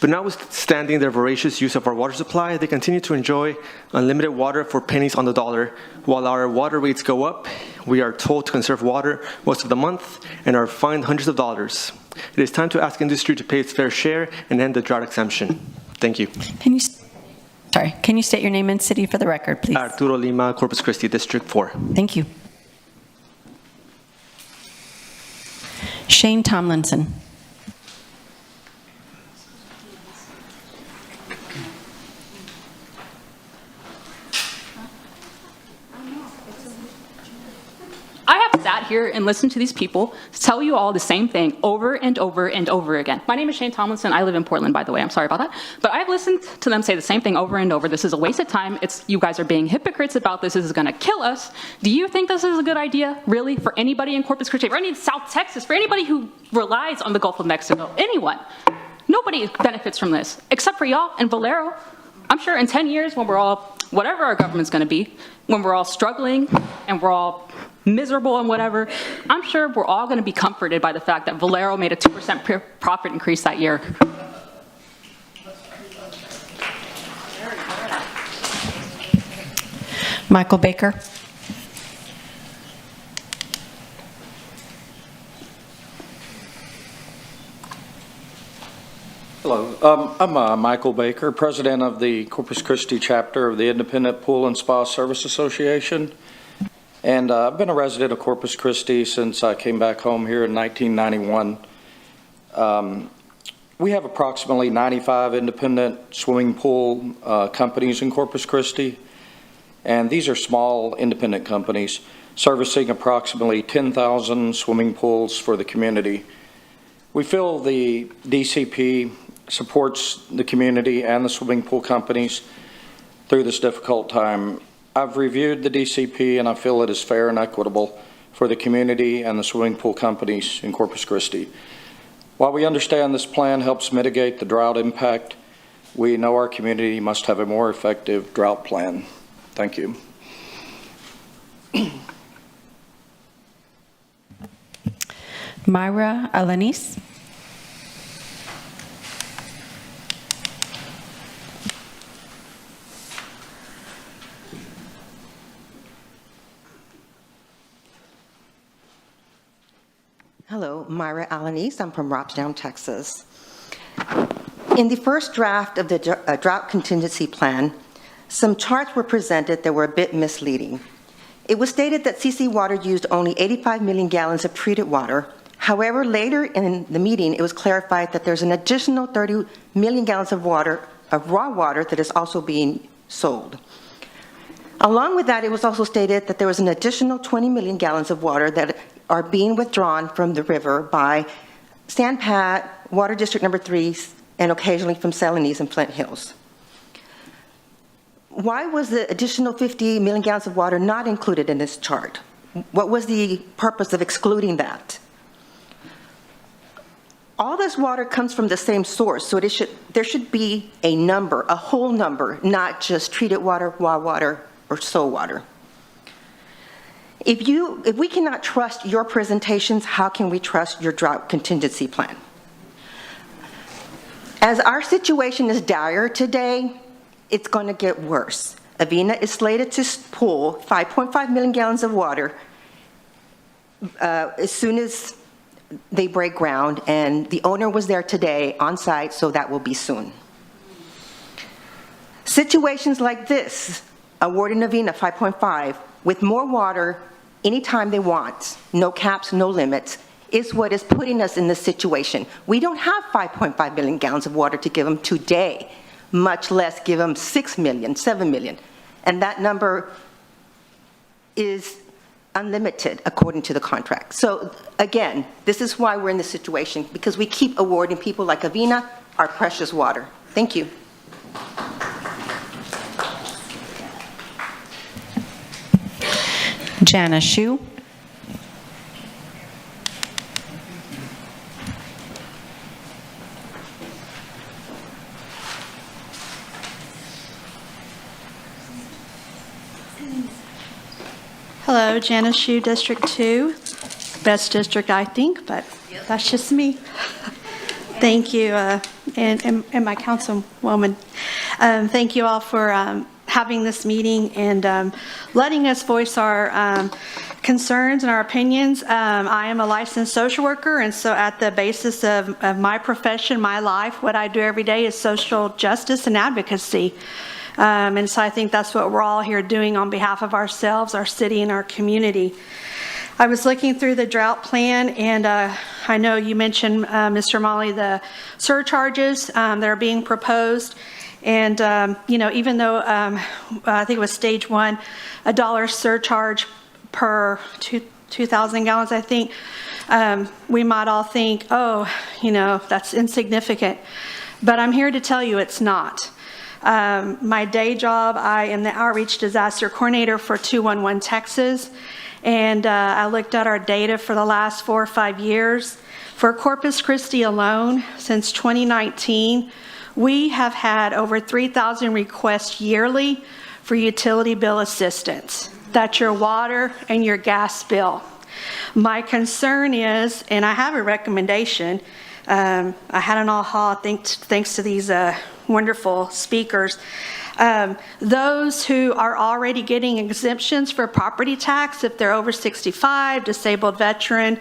But notwithstanding their voracious use of our water supply, they continue to enjoy unlimited water for pennies on the dollar. While our water rates go up, we are told to conserve water most of the month and are fined hundreds of dollars. It is time to ask industry to pay its fair share and end the drought exemption. Thank you. Can you state your name and city for the record, please? Arturo Lima, Corpus Christi, District 4. Thank you. Shane Tomlinson. I have sat here and listened to these people tell you all the same thing over and over and over again. My name is Shane Tomlinson. I live in Portland, by the way. I'm sorry about that. But I've listened to them say the same thing over and over. This is a waste of time. You guys are being hypocrites about this. This is going to kill us. Do you think this is a good idea, really, for anybody in Corpus Christi, for any in South Texas, for anybody who relies on the Gulf of Mexico? Anyone. Nobody benefits from this, except for y'all and Valero. I'm sure in 10 years, when we're all, whatever our government's going to be, when we're all struggling and we're all miserable and whatever, I'm sure we're all going to be comforted by the fact that Valero made a 2% profit increase that year. Michael Baker. Hello, I'm Michael Baker, president of the Corpus Christi chapter of the Independent Pool and Spa Service Association. And I've been a resident of Corpus Christi since I came back home here in 1991. We have approximately 95 independent swimming pool companies in Corpus Christi. And these are small independent companies servicing approximately 10,000 swimming pools for the community. We feel the DCP supports the community and the swimming pool companies through this difficult time. I've reviewed the DCP and I feel it is fair and equitable for the community and the swimming pool companies in Corpus Christi. While we understand this plan helps mitigate the drought impact, we know our community must have a more effective drought plan. Thank you. Myra Alanis. Hello, Myra Alanis. I'm from Robstown, Texas. In the first draft of the drought contingency plan, some charts were presented that were a bit misleading. It was stated that CC Water used only 85 million gallons of treated water. However, later in the meeting, it was clarified that there's an additional 30 million gallons of water, of raw water, that is also being sold. Along with that, it was also stated that there was an additional 20 million gallons of water that are being withdrawn from the river by San Pat, Water District Number 3, and occasionally from Celanese and Flint Hills. Why was the additional 50 million gallons of water not included in this chart? What was the purpose of excluding that? All this water comes from the same source, so there should be a number, a whole number, not just treated water, raw water, or soul water. If we cannot trust your presentations, how can we trust your drought contingency plan? As our situation is dire today, it's going to get worse. Avena is slated to pull 5.5 million gallons of water as soon as they break ground, and the owner was there today on site, so that will be soon. Situations like this, awarding Avena 5.5 with more water anytime they want, no caps, no limits, is what is putting us in this situation. We don't have 5.5 million gallons of water to give them today, much less give them 6 million, 7 million. And that number is unlimited according to the contract. So again, this is why we're in this situation, because we keep awarding people like Avena our precious water. Thank you. Jana Shu. Hello, Janice Shu, District 2. Best district, I think, but that's just me. Thank you, and my councilwoman. Thank you all for having this meeting and letting us voice our concerns and our opinions. I am a licensed social worker, and so at the basis of my profession, my life, what I do every day is social justice and advocacy. And so I think that's what we're all here doing on behalf of ourselves, our city, and our community. I was looking through the drought plan, and I know you mentioned, Mr. Molly, the surcharges that are being proposed. And, you know, even though I think it was stage 1, $1 surcharge per 2,000 gallons, I think, we might all think, oh, you know, that's insignificant. But I'm here to tell you it's not. My day job, I am the Outreach Disaster Coordinator for 211 Texas, and I looked at our data for the last 4 or 5 years. For Corpus Christi alone, since 2019, we have had over 3,000 requests yearly for utility bill assistance. That's your water and your gas bill. My concern is, and I have a recommendation, I had an aha thanks to these wonderful speakers. Those who are already getting exemptions for property tax, if they're over 65, disabled veteran,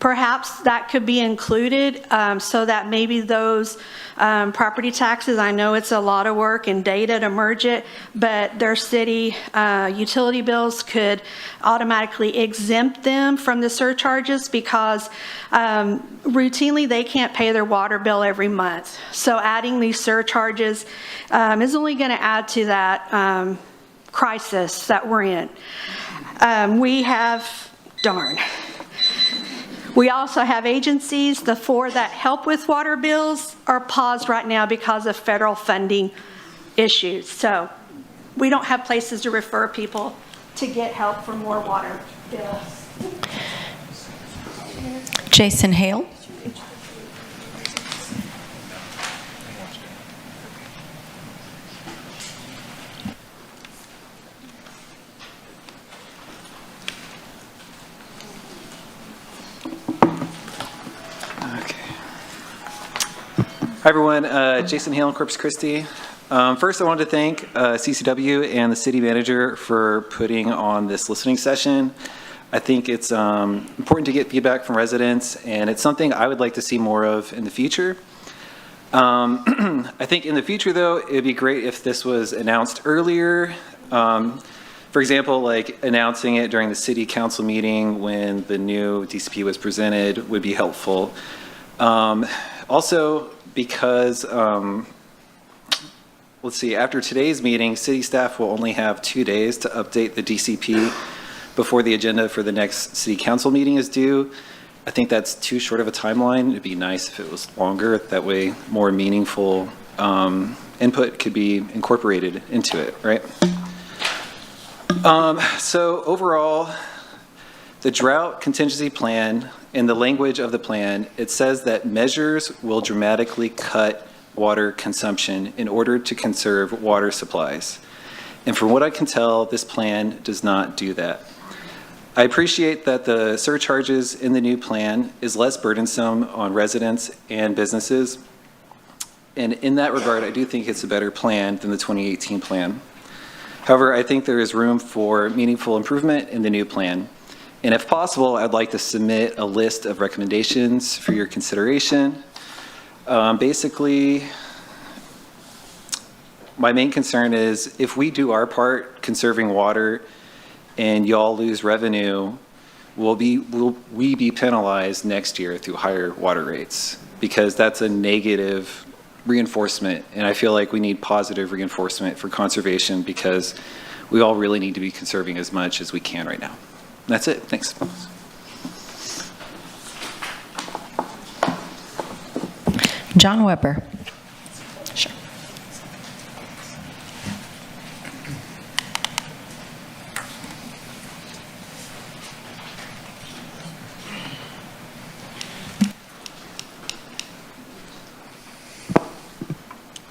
perhaps that could be included so that maybe those property taxes, I know it's a lot of work and data to merge it, but their city utility bills could automatically exempt them from the surcharges because routinely they can't pay their water bill every month. So adding these surcharges is only going to add to that crisis that we're in. We also have agencies. The 4 that help with water bills are paused right now because of federal funding issues. So we don't have places to refer people to get help for more water bills. Jason Hale. Hi everyone, Jason Hale in Corpus Christi. First I wanted to thank CCW and the city manager for putting on this listening session. I think it's important to get feedback from residents, and it's something I would like to see more of in the future. I think in the future though, it'd be great if this was announced earlier. For example, like announcing it during the city council meeting when the new DCP was presented would be helpful. Also, because, let's see, after today's meeting, city staff will only have 2 days to update the DCP before the agenda for the next city council meeting is due. I think that's too short of a timeline. It'd be nice if it was longer. That way more meaningful input could be incorporated into it, right? So overall, the drought contingency plan, in the language of the plan, it says that measures will dramatically cut water consumption in order to conserve water supplies. And from what I can tell, this plan does not do that. I appreciate that the surcharges in the new plan is less burdensome on residents and businesses. And in that regard, I do think it's a better plan than the 2018 plan. However, I think there is room for meaningful improvement in the new plan. And if possible, I'd like to submit a list of recommendations for your consideration. Basically, my main concern is if we do our part conserving water and y'all lose revenue, will we be penalized next year through higher water rates? Because that's a negative reinforcement, and I feel like we need positive reinforcement for conservation because we all really need to be conserving as much as we can right now. That's it. Thanks. John Weber. Sure.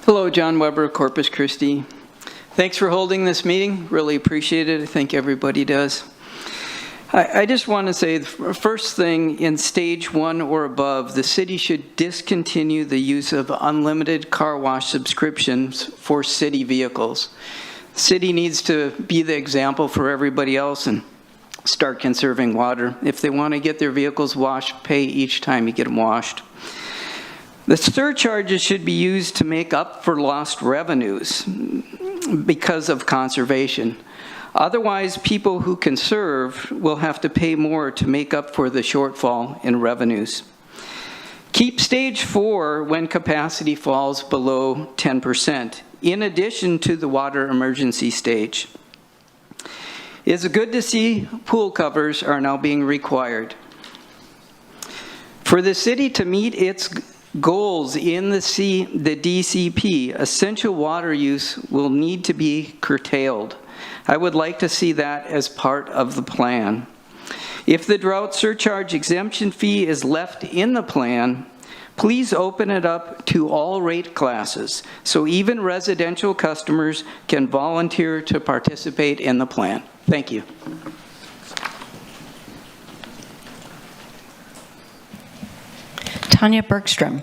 Hello, John Weber, Corpus Christi. Thanks for holding this meeting. Really appreciate it. I think everybody does. I just want to say the first thing, in stage 1 or above, the city should discontinue the use of unlimited car wash subscriptions for city vehicles. The city needs to be the example for everybody else and start conserving water. If they want to get their vehicles washed, pay each time you get them washed. The surcharges should be used to make up for lost revenues because of conservation. Otherwise, people who conserve will have to pay more to make up for the shortfall in revenues. Keep stage 4 when capacity falls below 10%, in addition to the water emergency stage. It's good to see pool covers are now being required. For the city to meet its goals in the DCP, essential water use will need to be curtailed. I would like to see that as part of the plan. If the drought surcharge exemption fee is left in the plan, please open it up to all rate classes so even residential customers can volunteer to participate in the plan. Thank you. Tanya Bergstrom.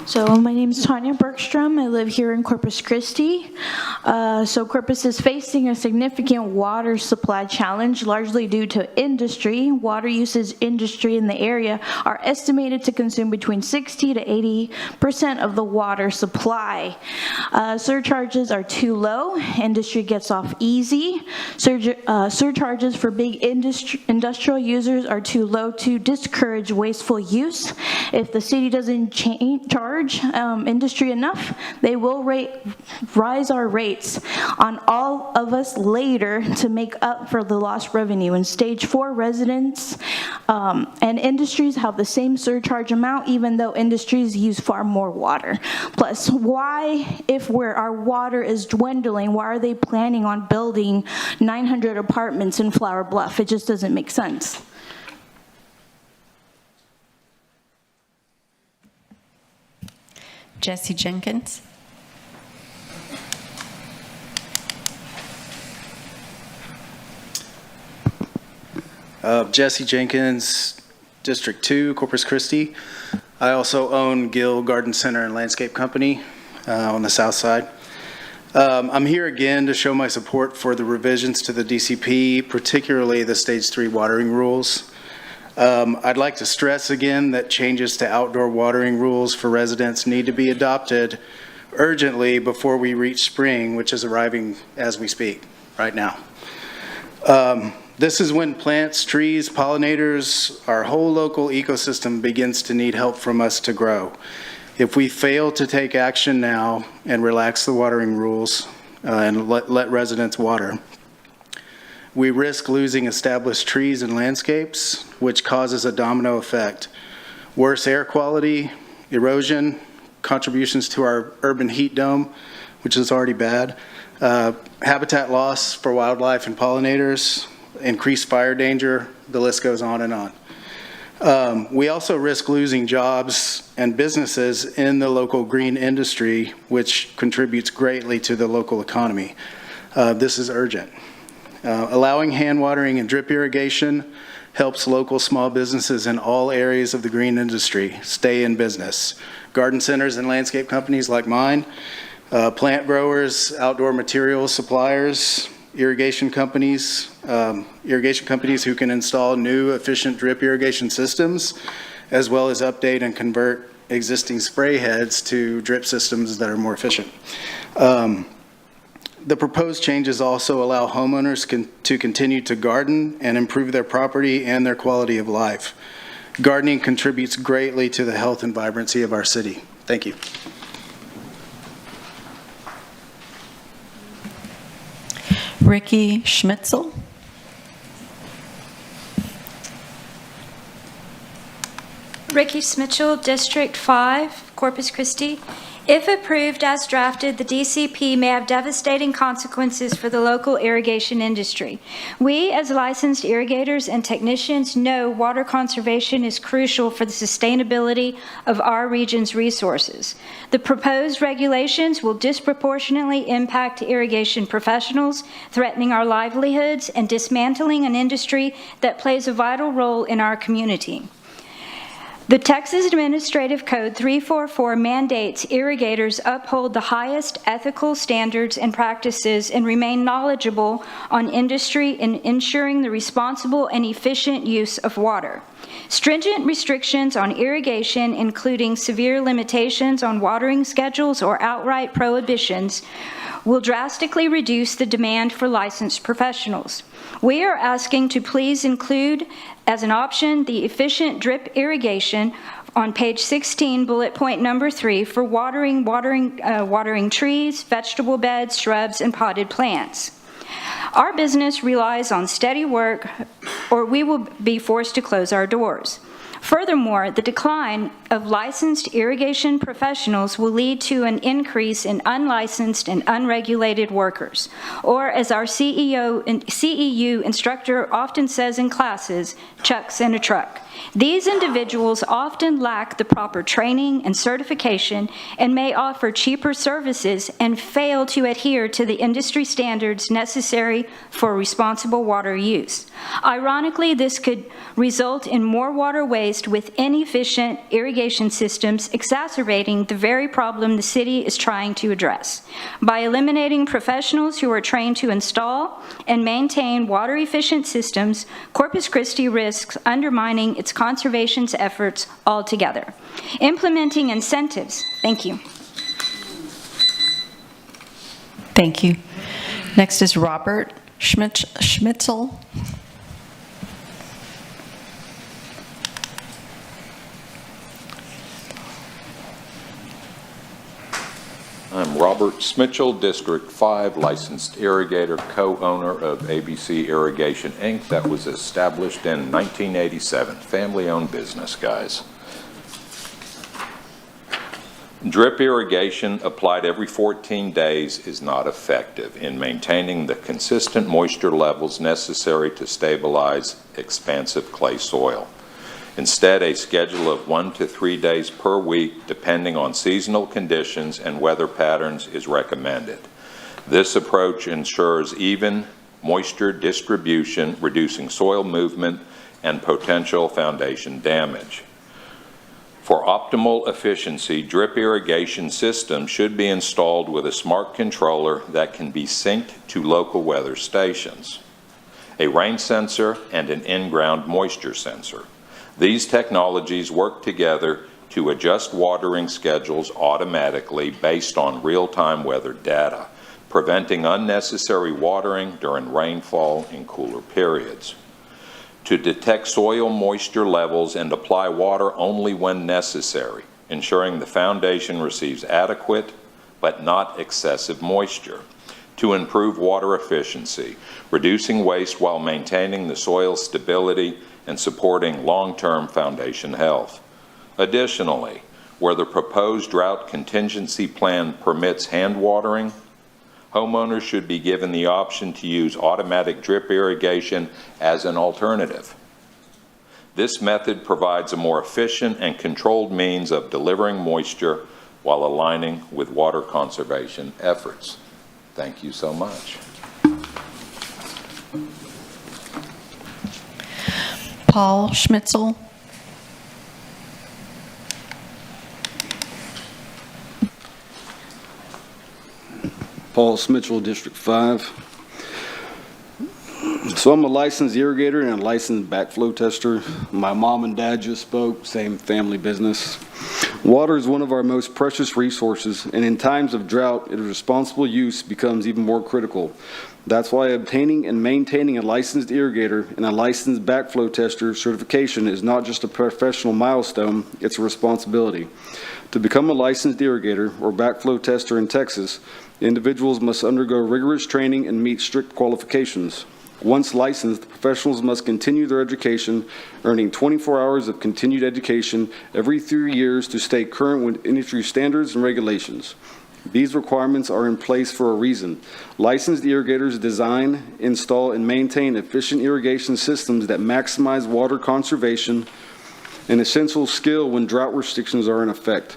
So my name is Tanya Bergstrom. I live here in Corpus Christi. So Corpus is facing a significant water supply challenge, largely due to industry. Water usage industry in the area are estimated to consume between 60 to 80% of the water supply. Surcharges are too low. Industry gets off easy. Surcharges for big industrial users are too low to discourage wasteful use. If the city doesn't charge industry enough, they will rise our rates on all of us later to make up for the lost revenue. In stage 4, residents and industries have the same surcharge amount, even though industries use far more water. Plus, why, if our water is dwindling, why are they planning on building 900 apartments in Flower Bluff? It just doesn't make sense. Jesse Jenkins. Jesse Jenkins, District 2, Corpus Christi. I also own Gill Garden Center and Landscape Company on the south side. I'm here again to show my support for the revisions to the DCP, particularly the Stage 3 watering rules. I'd like to stress again that changes to outdoor watering rules for residents need to be adopted urgently before we reach spring, which is arriving as we speak right now. This is when plants, trees, pollinators, our whole local ecosystem begins to need help from us to grow. If we fail to take action now and relax the watering rules and let residents water, we risk losing established trees and landscapes, which causes a domino effect. Worse air quality, erosion, contributions to our urban heat dome, which is already bad, habitat loss for wildlife and pollinators, increased fire danger, the list goes on and on. We also risk losing jobs and businesses in the local green industry, which contributes greatly to the local economy. This is urgent. Allowing hand watering and drip irrigation helps local small businesses in all areas of the green industry stay in business. Garden centers and landscape companies like mine, plant growers, outdoor materials suppliers, irrigation companies who can install new efficient drip irrigation systems, as well as update and convert existing spray heads to drip systems that are more efficient. The proposed changes also allow homeowners to continue to garden and improve their property and their quality of life. Gardening contributes greatly to the health and vibrancy of our city. Thank you. Ricky Schmitzel. Ricky Schmitzel, District 5, Corpus Christi. If approved as drafted, the DCP may have devastating consequences for the local irrigation industry. We, as licensed irrigators and technicians, know water conservation is crucial for the sustainability of our region's resources. The proposed regulations will disproportionately impact irrigation professionals, threatening our livelihoods and dismantling an industry that plays a vital role in our community. The Texas Administrative Code 344 mandates irrigators uphold the highest ethical standards and practices and remain knowledgeable on industry in ensuring the responsible and efficient use of water. Stringent restrictions on irrigation, including severe limitations on watering schedules or outright prohibitions, will drastically reduce the demand for licensed professionals. We are asking to please include as an option the efficient drip irrigation on page 16, bullet point number 3, for watering trees, vegetable beds, shrubs, and potted plants. Our business relies on steady work, or we will be forced to close our doors. Furthermore, the decline of licensed irrigation professionals will lead to an increase in unlicensed and unregulated workers, or as our CEU instructor often says in classes, chucks in a truck. These individuals often lack the proper training and certification and may offer cheaper services and fail to adhere to the industry standards necessary for responsible water use. Ironically, this could result in more water waste with inefficient irrigation systems, exacerbating the very problem the city is trying to address. By eliminating professionals who are trained to install and maintain water-efficient systems, Corpus Christi risks undermining its conservation efforts altogether. Implementing incentives. Thank you. Thank you. Next is Robert Schmitzel. I'm Robert Schmitzel, District 5, licensed irrigator, co-owner of ABC Irrigation, Inc. that was established in 1987. Family-owned business, guys. Drip irrigation applied every 14 days is not effective in maintaining the consistent moisture levels necessary to stabilize expansive clay soil. Instead, a schedule of 1 to 3 days per week, depending on seasonal conditions and weather patterns, is recommended. This approach ensures even moisture distribution, reducing soil movement and potential foundation damage. For optimal efficiency, drip irrigation systems should be installed with a smart controller that can be synced to local weather stations, a rain sensor, and an in-ground moisture sensor. These technologies work together to adjust watering schedules automatically based on real-time weather data, preventing unnecessary watering during rainfall and cooler periods. To detect soil moisture levels and apply water only when necessary, ensuring the foundation receives adequate but not excessive moisture. To improve water efficiency, reducing waste while maintaining the soil stability and supporting long-term foundation health. Additionally, where the proposed drought contingency plan permits hand watering, homeowners should be given the option to use automatic drip irrigation as an alternative. This method provides a more efficient and controlled means of delivering moisture while aligning with water conservation efforts. Thank you so much. Paul Schmitzel. Paul Schmitzel, District 5. So I'm a licensed irrigator and a licensed backflow tester. My mom and dad just spoke, same family business. Water is one of our most precious resources, and in times of drought, its responsible use becomes even more critical. That's why obtaining and maintaining a licensed irrigator and a licensed backflow tester certification is not just a professional milestone, it's a responsibility. To become a licensed irrigator or backflow tester in Texas, individuals must undergo rigorous training and meet strict qualifications. Once licensed, professionals must continue their education, earning 24 hours of continued education every 3 years to stay current with industry standards and regulations. These requirements are in place for a reason. Licensed irrigators design, install, and maintain efficient irrigation systems that maximize water conservation, an essential skill when drought restrictions are in effect.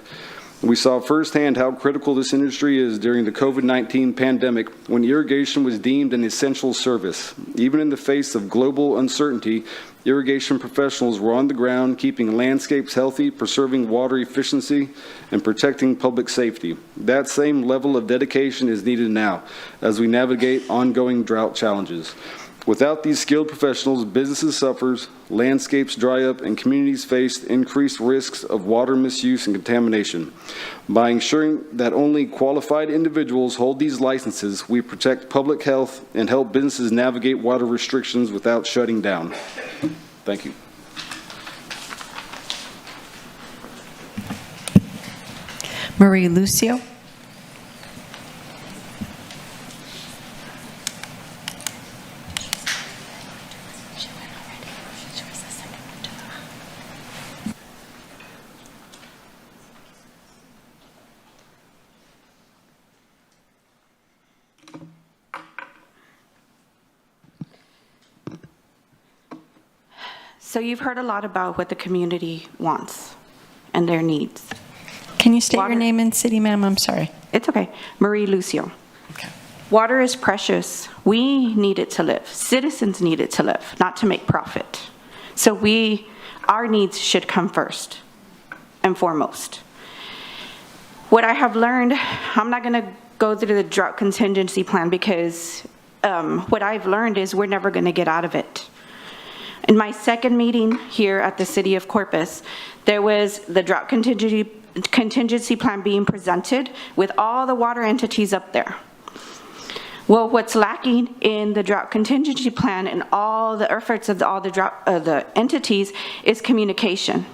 We saw firsthand how critical this industry is during the COVID-19 pandemic when irrigation was deemed an essential service. Even in the face of global uncertainty, irrigation professionals were on the ground keeping landscapes healthy, preserving water efficiency, and protecting public safety. That same level of dedication is needed now as we navigate ongoing drought challenges. Without these skilled professionals, businesses suffer, landscapes dry up, and communities face increased risks of water misuse and contamination. By ensuring that only qualified individuals hold these licenses, we protect public health and help businesses navigate water restrictions without shutting down. Thank you. Marie Lucio. So you've heard a lot about what the community wants and their needs. Can you state your name and city, ma'am? I'm sorry. It's okay. Marie Lucio. Okay. Water is precious. We need it to live. Citizens need it to live, not to make profit. So our needs should come first and foremost. What I have learned, I'm not going to go through the drought contingency plan because what I've learned is we're never going to get out of it. In my second meeting here at the City of Corpus, there was the drought contingency plan being presented with all the water entities up there. Well, what's lacking in the drought contingency plan and all the efforts of all the entities is communication.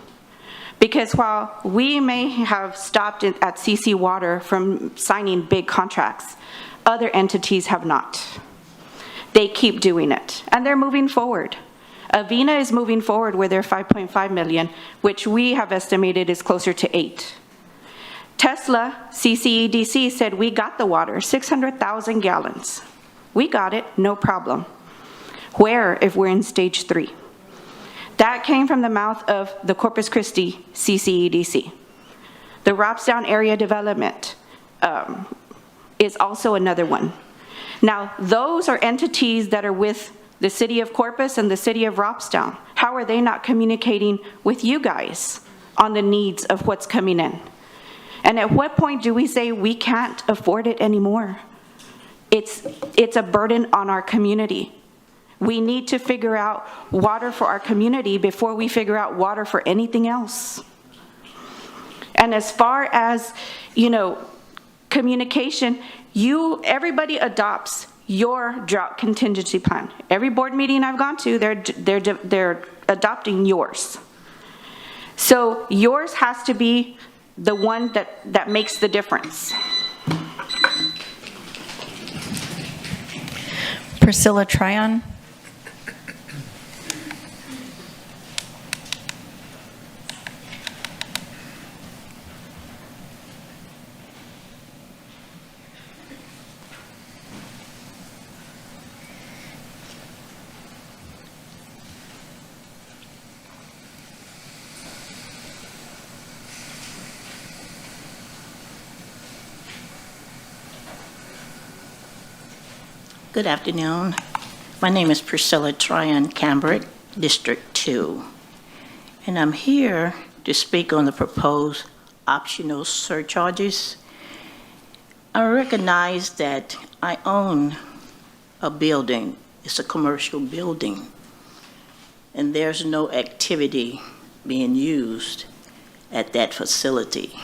Because while we may have stopped at CC Water from signing big contracts, other entities have not. They keep doing it, and they're moving forward. Avena is moving forward with their 5.5 million, which we have estimated is closer to 8. Tesla, CCEDC said we got the water, 600,000 gallons. We got it, no problem. Where if we're in stage 3? That came from the mouth of the Corpus Christi CCEDC. The Robstown Area Development is also another one. Now, those are entities that are with the City of Corpus and the City of Robstown. How are they not communicating with you guys on the needs of what's coming in? And at what point do we say we can't afford it anymore? It's a burden on our community. We need to figure out water for our community before we figure out water for anything else. And as far as, communication, everybody adopts your drought contingency plan. Every board meeting I've gone to, they're adopting yours. So yours has to be the one that makes the difference. Priscilla Tryon. Good afternoon. My name is Priscilla Tryon Cambrick, District 2. And I'm here to speak on the proposed optional surcharges. I recognize that I own a building. It's a commercial building. And there's no activity being used at that facility.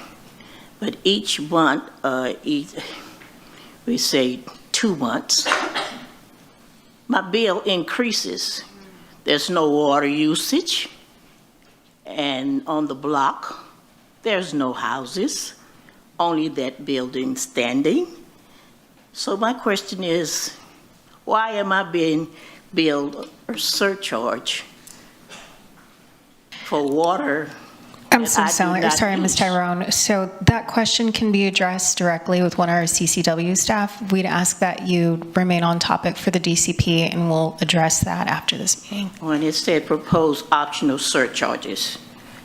But each month, we say 2 months, my bill increases. There's no water usage, and on the block, there's no houses, only that building standing. So my question is, why am I being billed a surcharge for water? I'm so sorry, Ms. Tyrone. So that question can be addressed directly with one of our CCW staff. We'd ask that you remain on topic for the DCP, and we'll address that after this meeting. When it said proposed optional surcharges,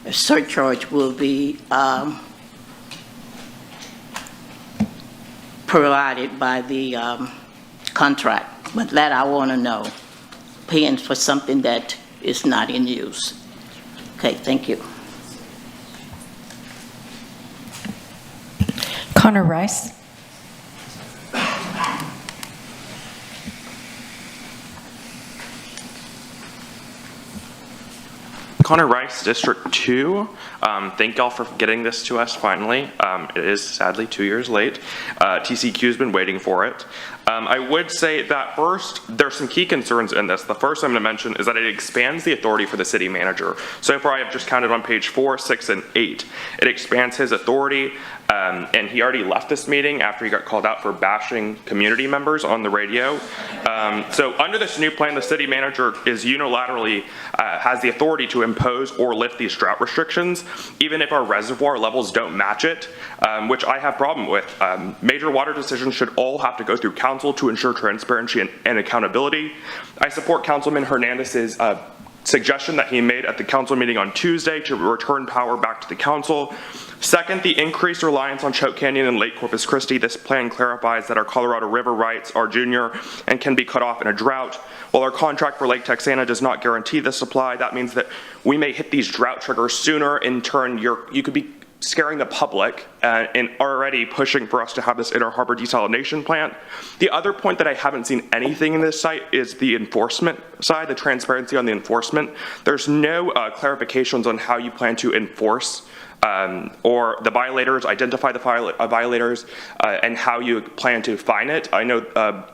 a surcharge will be provided by the contract, but that I want to know, paying for something that is not in use. Okay, thank you. Connor Rice. Connor Rice, District 2. Thank y'all for getting this to us finally. It is sadly 2 years late. TCQ has been waiting for it. I would say that first, there's some key concerns in this. The first I'm going to mention is that it expands the authority for the city manager. So far, I have just counted on page 4, 6, and 8. It expands his authority, and he already left this meeting after he got called out for bashing community members on the radio. So under this new plan, the city manager is unilaterally has the authority to impose or lift these drought restrictions, even if our reservoir levels don't match it, which I have problem with. Major water decisions should all have to go through council to ensure transparency and accountability. I support Councilman Hernandez's suggestion that he made at the council meeting on Tuesday to return power back to the council. Second, the increased reliance on Choke Canyon and Lake Corpus Christi. This plan clarifies that our Colorado River rights are junior and can be cut off in a drought. While our contract for Lake Texana does not guarantee the supply, that means that we may hit these drought triggers sooner. In turn, you could be scaring the public and already pushing for us to have this inner harbor desalination plant. The other point that I haven't seen anything in this site is the enforcement side, the transparency on the enforcement. There's no clarifications on how you plan to enforce or the violators, identify the violators, and how you plan to fine it. I know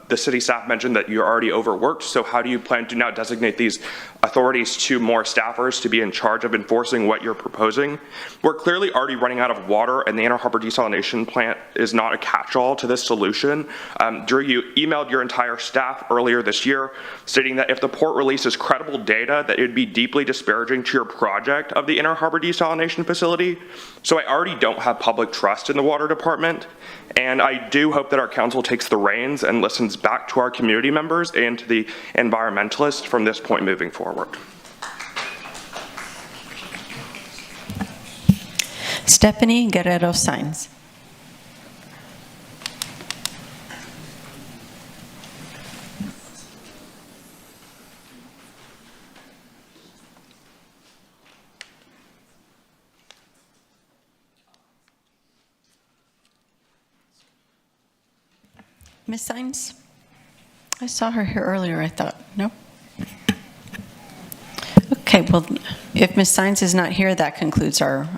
the city staff mentioned that you're already overworked, so how do you plan to now designate these authorities to more staffers to be in charge of enforcing what you're proposing? We're clearly already running out of water, and the Inner Harbor desalination plant is not a catch-all to this solution. You emailed your entire staff earlier this year stating that if the port releases credible data, that it would be deeply disparaging to your project of the Inner Harbor desalination facility. So I already don't have public trust in the water department, and I do hope that our council takes the reins and listens back to our community members and to the environmentalists from this point moving forward. Stephanie Guerrero Sainz. Ms. Sainz? I saw her here earlier, I thought. No? Okay, well, if Ms. Sainz is not here, that concludes our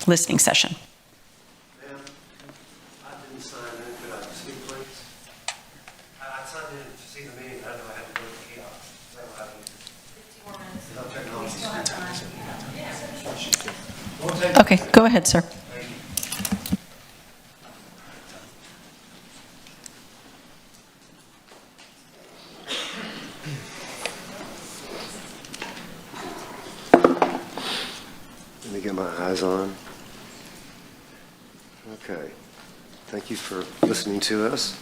listening session. Ma'am, I didn't sign in. Could I speak, please? I signed in to see the meeting. I know I had to go to the kiosk. So I have 50 more minutes. Okay, go ahead, sir. Let me get my eyes on. Okay. Thank you for listening to us.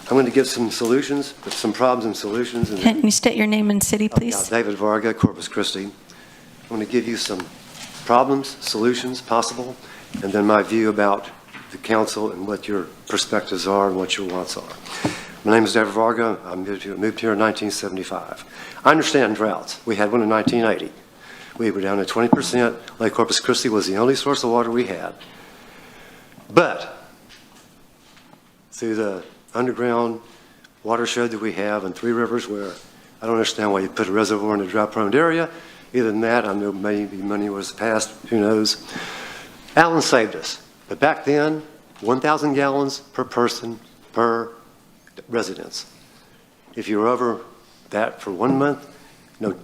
I'm going to give some solutions, some problems and solutions. And Can you state your name and city, please? David Varga, Corpus Christi. I'm going to give you some problems, solutions possible, and then my view about the council and what your perspectives are and what your wants are. My name is David Varga. I moved here in 1975. I understand droughts. We had one in 1980. We were down to 20%. Lake Corpus Christi was the only source of water we had. But through the underground watershed that we have in Three Rivers, where I don't understand why you put a reservoir in a drought-prone area. Either than that, I know maybe money was passed, who knows. Allen saved us. But back then, 1,000 gallons per person per residence. If you were over that for 1 month, no,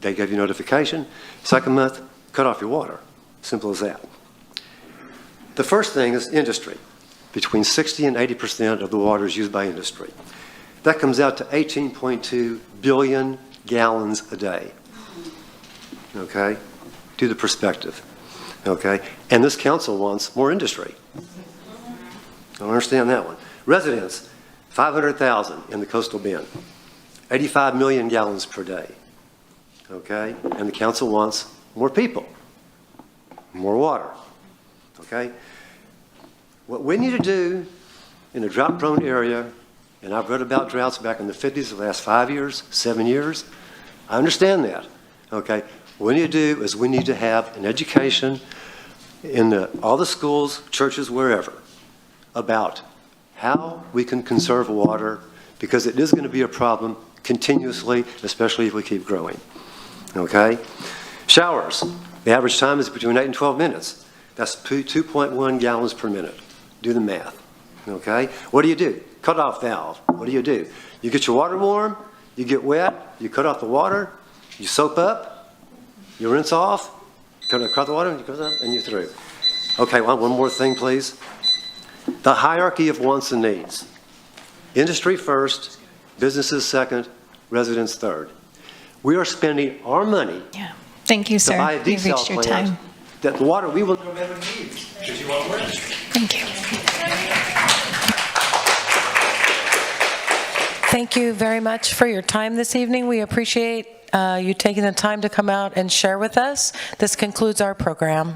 they gave you notification. Second month, cut off your water. Simple as that. The first thing is industry. Between 60 and 80% of the water is used by industry. That comes out to 18.2 billion gallons a day. Okay? Do the perspective. Okay? And this council wants more industry. I don't understand that one. Residents, 500,000 in the coastal bend. 85 million gallons per day. Okay? And the council wants more people. More water. Okay? What we need to do in a drought-prone area, and I've read about droughts back in the 50s, the last 5 years, 7 years. I understand that. Okay? What we need to do is we need to have an education in all the schools, churches, wherever, about how we can conserve water, because it is going to be a problem continuously, especially if we keep growing. Okay? Showers. The average time is between 8 and 12 minutes. That's 2.1 gallons per minute. Do the math. Okay? What do? Cut off valve. What do? You get your water warm, you get wet, you cut off the water, you soap up, you rinse off, cut the water, and you go up, and you're through. Okay, one more thing, please. The hierarchy of wants and needs. Industry first, businesses second, residents third. We are spending our money Thank you, sir. to buy a You've desal reached your plant time. that the water we will never use because you want more industry. Thank you. Thank you very much for your time this evening. We appreciate you taking the time to come out and share with us. This concludes our program.